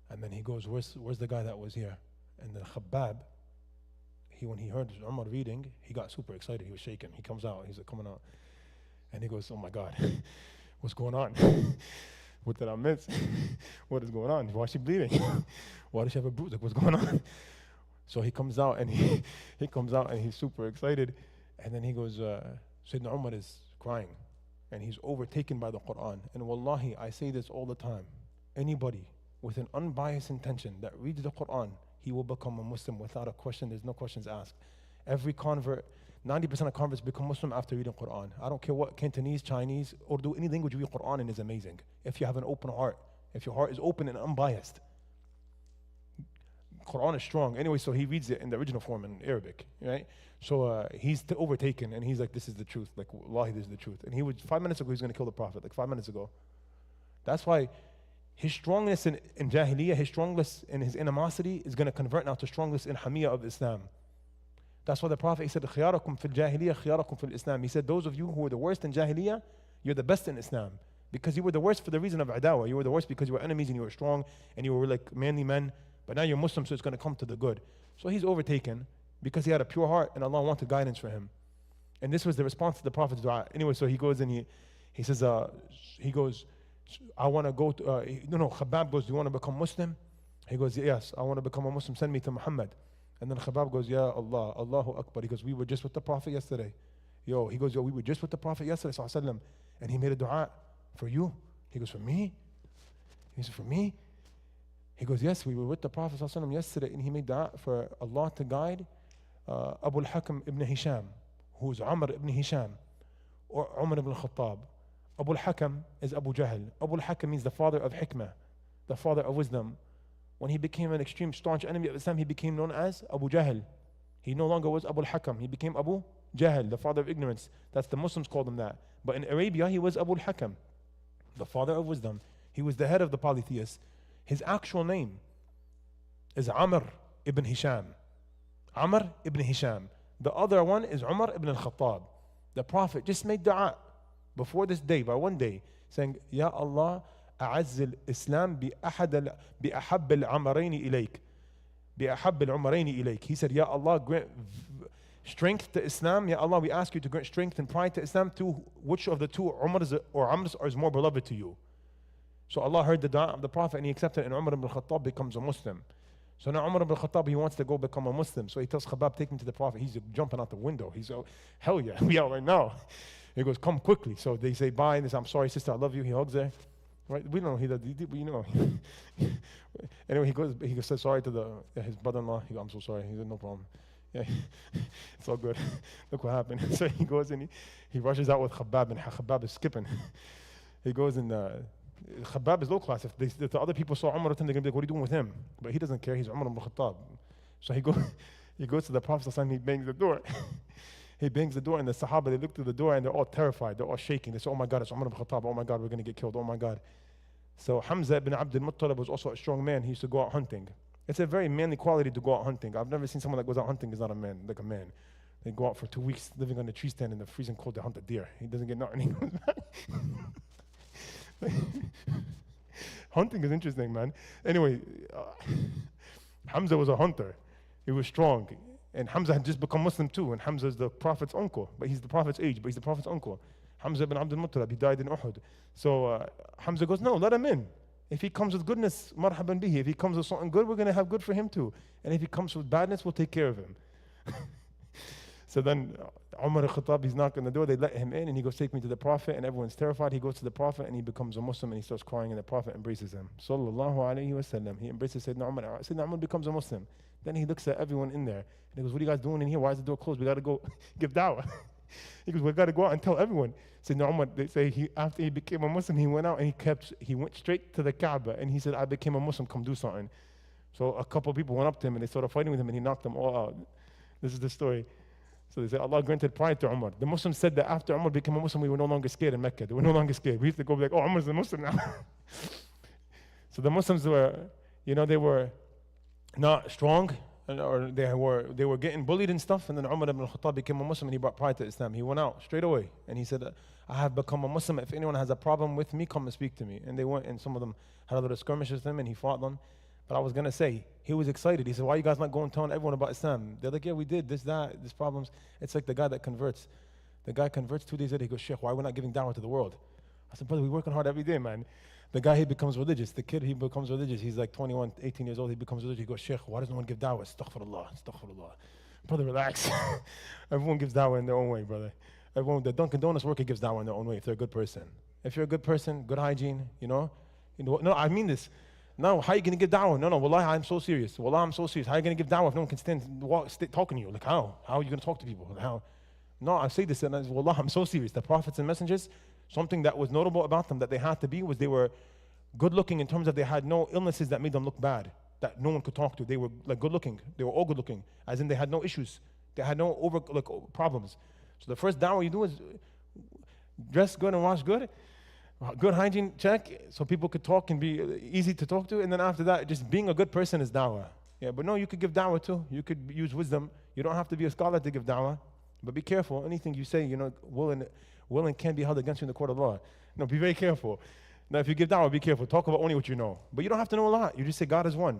And then he goes, where's the guy that was here? And then Khabbab, when he heard Umar reading, he got super excited. He was shaking. He comes out. He's like coming out. And he goes, oh my God, what's going on? What did I miss? What is going on? Why is she bleeding? Why does she have a bruise? Like, what's going on? So he comes out and he comes out and he's super excited. And then he goes, Sayyidina Umar is crying. And he's overtaken by the Quran. And wallahi, I say this all the time. Anybody with an unbiased intention that reads the Quran, he will become a Muslim without a question. There's no questions asked. Every convert, 90% of converts become Muslim after reading Quran. I don't care what Cantonese, Chinese, Urdu, any language you read Quran in is amazing. If you have an open heart, if your heart is open and unbiased. Quran is strong. Anyway, so he reads it in the original form in Arabic, right? So he's overtaken and he's like, this is the truth. Like, wallahi, this is the truth. And 5 minutes ago, he was going to kill the Prophet, like 5 minutes ago. That's why his strongness in Jahiliyyah, his strongness in his animosity is going to convert now to strongness in Hamiyah of Islam. That's why the Prophet, he said, خِيَارَكُمْ فِي الْجَاهِلِيَّةِ خِيَارَكُمْ فِي الْإِسْلَامِ. He said, those of you who were the worst in Jahiliyyah, you're the best in Islam. Because you were the worst for the reason of adawah. You were the worst because you were enemies and you were strong and you were like manly men. But now you're Muslim, so it's going to come to the good. So he's overtaken because he had a pure heart and Allah wanted guidance for him. And this was the response to the Prophet's dua. Anyway, so he goes and he says, I want to go to, Khabbab goes, do you want to become Muslim? He goes, yes, I want to become a Muslim, send me to Muhammad. And then Khabbab goes, Ya Allah, Allahu Akbar. He goes, we were just with the Prophet yesterday. He goes, we were just with the Prophet yesterday, sallallahu alaihi wasallam, and he made a dua for you. He goes, for me? He said, for me? He goes, yes, we were with the Prophet sallallahu alaihi wasallam yesterday, and he made dua for Allah to guide Abu al-Hakam ibn Hisham, who's Umar ibn Hisham, or Umar ibn Khattab. Abu al-Hakam is Abu Jahl. Abu al-Hakam means the father of hikmah, the father of wisdom. When he became an extreme staunch enemy of Islam, he became known as Abu Jahl. He no longer was Abu al-Hakam. He became Abu Jahl, the father of ignorance. That's the Muslims called him that. But in Arabia, he was Abu al-Hakam, the father of wisdom. He was the head of the polytheists. His actual name is Amr ibn Hisham. Amr ibn Hisham. The other one is Umar ibn al-Khattab. The Prophet just made dua before this day, by one day, saying, Ya Allah, أعز الإسلام بأحب العمرين إليك. بأحب العمرين إليك. He said, Ya Allah, grant strength to Islam. Ya Allah, we ask you to grant strength and pride to Islam. To which of the two Umars or Amrs is more beloved to you? So Allah heard the dua of the Prophet and he accepted, and Umar ibn Khattab becomes a Muslim. So now Umar ibn Khattab, he wants to go become a Muslim. So he tells Khabbab, take me to the Prophet. He's jumping out the window. He's like, hell yeah, we out right now. He goes, come quickly. So they say bye, and they say, I'm sorry, sister, I love you. He hugs her. Right? We don't know he does, you know. Anyway, he says sorry to his brother-in-law. He goes, I'm so sorry. He said, no problem. Yeah, it's all good. Look what happened. So he goes and he rushes out with Khabbab, and Khabbab is skipping. He goes and Khabbab is low class. If the other people saw Umar, they're going to be like, what are you doing with him? But he doesn't care. He's Umar ibn Khattab. So he goes to the Prophet and he bangs the door. He bangs the door, and the Sahaba, they look through the door and they're all terrified. They're all shaking. They say, oh my God, it's Umar ibn Khattab. Oh my God, we're going to get killed. Oh my God. So Hamza ibn Abd al-Muttalib was also a strong man. He used to go out hunting. It's a very manly quality to go out hunting. I've never seen someone that goes out hunting is not a man, like a man. They go out for 2 weeks living on a tree stand in the freezing cold to hunt a deer. He doesn't get nothing. He goes back. Hunting is interesting, man. Anyway, Hamza was a hunter. He was strong. And Hamza had just become Muslim too. And Hamza is the Prophet's uncle. But he's the Prophet's age, but he's the Prophet's uncle. Hamza ibn Abd al-Muttalib, he died in Uhud. So Hamza goes, no, let him in. If he comes with goodness, marhaban bihi. If he comes with something good, we're going to have good for him too. And if he comes with badness, we'll take care of him. So then Umar al-Khattab, he's knocking on the door. They let him in and he goes, take me to the Prophet. And everyone's terrified. He goes to the Prophet and he becomes a Muslim and he starts crying, and the Prophet embraces him. Sallallahu alayhi wa sallam. He embraces Sayyidina Umar. Sayyidina Umar becomes a Muslim. Then he looks at everyone in there and he goes, what are you guys doing in here? Why is the door closed? We got to go give da'wah. He goes, we got to go out and tell everyone. Sayyidina Umar, they say after he became a Muslim, he went out and he went straight to the Kaaba and he said, I became a Muslim, come do something. So a couple of people went up to him and they started fighting with him and he knocked them all out. This is the story. So they say Allah granted pride to Umar. The Muslims said that after Umar became a Muslim, we were no longer scared in Mecca. They were no longer scared. We used to go like, oh, Umar's a Muslim now. So the Muslims were, they were not strong, or they were getting bullied and stuff. And then Umar ibn al-Khattab became a Muslim and he brought pride to Islam. He went out straight away and he said, I have become a Muslim. If anyone has a problem with me, come and speak to me. And they went, and some of them had a little skirmish with him and he fought them. But I was going to say, he was excited. He said, why are you guys not going telling everyone about Islam? They're like, yeah, we did this, that, these problems. It's like the guy that converts. The guy converts 2 days later. He goes, Shaykh, why are we not giving da'wah to the world? I said, brother, we're working hard every day, man. The guy, he becomes religious. The kid, he becomes religious. He's like 21, 18 years old. He becomes religious. He goes, Shaykh, why does no one give da'wah? Astaghfirullah, astaghfirullah. Brother, relax. Everyone gives da'wah in their own way, brother. Everyone, the Dunkin' Donuts worker gives da'wah in their own way if they're a good person. If you're a good person, good hygiene, no, I mean this. No, how are you going to give da'wah? No, wallahi, I'm so serious. Wallah, I'm so serious. How are you going to give da'wah if no one can stand talking to you? Like, how? How are you going to talk to people? Like, how? No, I say this, and wallah, I'm so serious. The prophets and messengers, something that was notable about them that they had to be was they were good looking in terms of they had no illnesses that made them look bad, that no one could talk to. They were like good looking. They were all good looking, as in they had no issues. They had no problems. So the first da'wah you do is dress good and wash good. Good hygiene check, so people could talk and be easy to talk to. And then after that, just being a good person is da'wah. Yeah, but no, you could give da'wah too. You could use wisdom. You don't have to be a scholar to give da'wah. But be careful. Anything you say, will and can be held against you in the court of law. No, be very careful. Now, if you give da'wah, be careful. Talk about only what you know. But you don't have to know a lot. You just say God is one.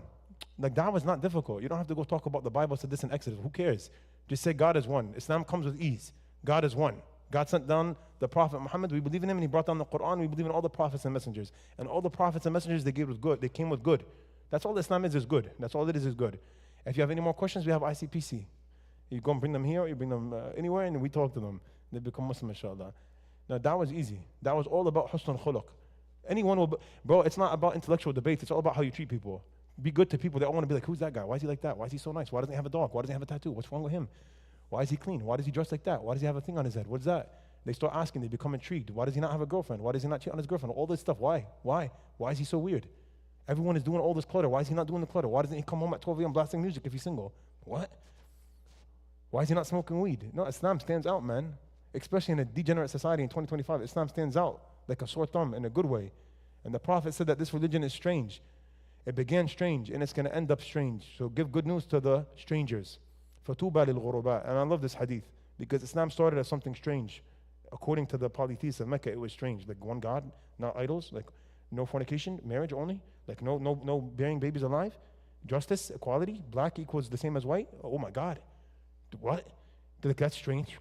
Like, da'wah is not difficult. You don't have to go talk about the Bible, said this in Exodus. Who cares? Just say God is one. Islam comes with ease. God is one. God sent down the Prophet Muhammad. We believe in him, and he brought down the Quran. We believe in all the prophets and messengers. And all the prophets and messengers, they came with good. That's all Islam is good. That's all it is good. If you have any more questions, we have ICPC. You go and bring them here, or you bring them anywhere, and we talk to them. They become Muslim, inshallah. Now, that was easy. That was all about husn khuluq. Anyone will, bro, it's not about intellectual debates. It's all about how you treat people. Be good to people. They all want to be like, who's that guy? Why is he like that? Why is he so nice? Why doesn't he have a dog? Why doesn't he have a tattoo? What's wrong with him? Why is he clean? Why does he dress like that? Why does he have a thing on his head? What's that? They start asking. They become intrigued. Why does he not have a girlfriend? Why does he not cheat on his girlfriend? All this stuff. Why? Why is he so weird? Everyone is doing all this clutter. Why is he not doing the clutter? Why doesn't he come home at 12 a.m. blasting music if he's single? What? Why is he not smoking weed? No, Islam stands out, man. Especially in a degenerate society in 2025, Islam stands out like a sore thumb in a good way. And the Prophet said that this religion is strange. It began strange, and it's going to end up strange. So give good news to the strangers. فَتُوبَى لِلْغُرُبَاءِ. And I love this hadith, because Islam started as something strange. According to the polytheists of Mecca, it was strange. Like one God, not idols, like no fornication, marriage only, like no bearing babies alive, justice, equality, black equals the same as white. Oh my God. What? Like, that's strange.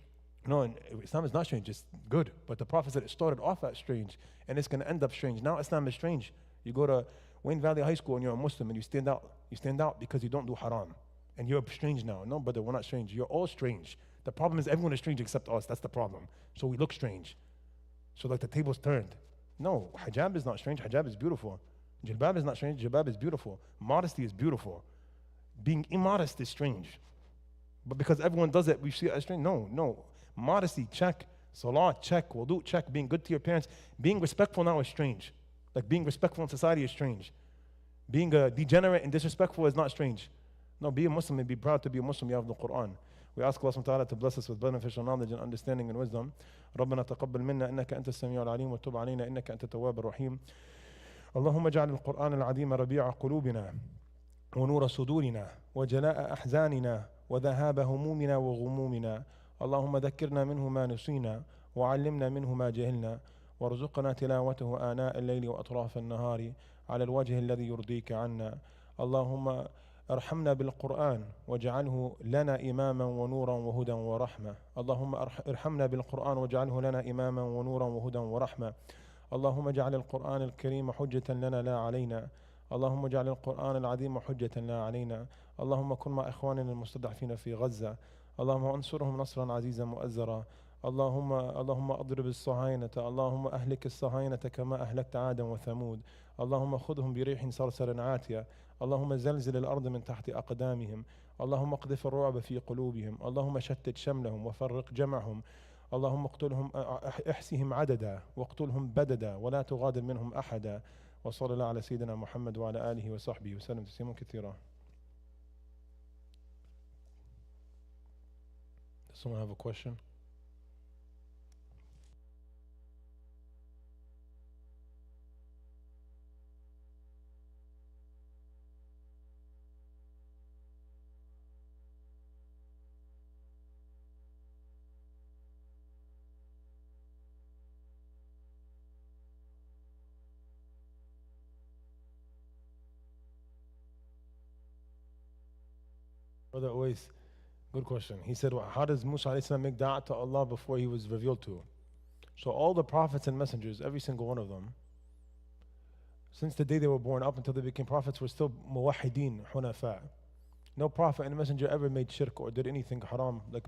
No, and Islam is not strange, it's good. But the Prophet said it started off as strange, and it's going to end up strange. Now Islam is strange. You go to Wayne Valley High School and you're a Muslim and you stand out. You stand out because you don't do haram. And you're strange now. No, brother, we're not strange. You're all strange. The problem is everyone is strange except us. That's the problem. So we look strange. So like the table's turned. No, hijab is not strange. Hijab is beautiful. Jilbab is not strange. Jilbab is beautiful. Modesty is beautiful. Being immodest is strange. But because everyone does it, we see it as strange. No. Modesty, check. Salah, check. Wudu, check. Being good to your parents. Being respectful now is strange. Like being respectful in society is strange. Being a degenerate and disrespectful is not strange. No, be a Muslim and be proud to be a Muslim. You have the Quran. We ask Allah subhanahu wa ta'ala to bless us with beneficial knowledge and understanding and wisdom. ربنا تقبل منا إنك أنت السميع العليم وتب علينا إنك أنت التواب الرحيم. اللهم اجعل القرآن العظيم ربيع قلوبنا ونور صدورنا وجلاء أحزاننا وذهاب همومنا وغمومنا. اللهم ذكرنا منه ما نسينا وعلمنا منه ما جهلنا وارزقنا تلاوته آناء الليل وأطراف النهار على الوجه الذي يرضيك عنا. اللهم ارحمنا بالقرآن واجعله لنا إماما ونورا وهدى ورحمة. اللهم ارحمنا بالقرآن واجعله لنا إماما ونورا وهدى ورحمة. اللهم اجعل القرآن الكريم حجة لنا لا علينا. اللهم اجعل القرآن العظيم حجة لا علينا. اللهم كن مع إخواننا المستضعفين في غزة. اللهم انصرهم نصرا عزيزا مؤزرا. اللهم اضرب الصهاينة. اللهم أهلك الصهاينة كما أهلكت عادا وثمود. اللهم خذهم بريح صرصر عاتية. اللهم زلزل الأرض من تحت أقدامهم. اللهم اقذف الرعب في قلوبهم. اللهم شتت شملهم وفرق جمعهم. اللهم اقتلهم احسهم عددا واقتلهم بددا ولا تغادر منهم أحدا. وصلى الله على سيدنا محمد وعلى آله وصحبه وسلم تسليما كثيرا. Does someone have a question? Brother Uwais, good question. He said, how does Musa alayhi salam make da'at to Allah before he was revealed to? So all the prophets and messengers, every single one of them, since the day they were born up until they became prophets, were still muwahideen, hunafa. No prophet and messenger ever made shirk or did anything haram like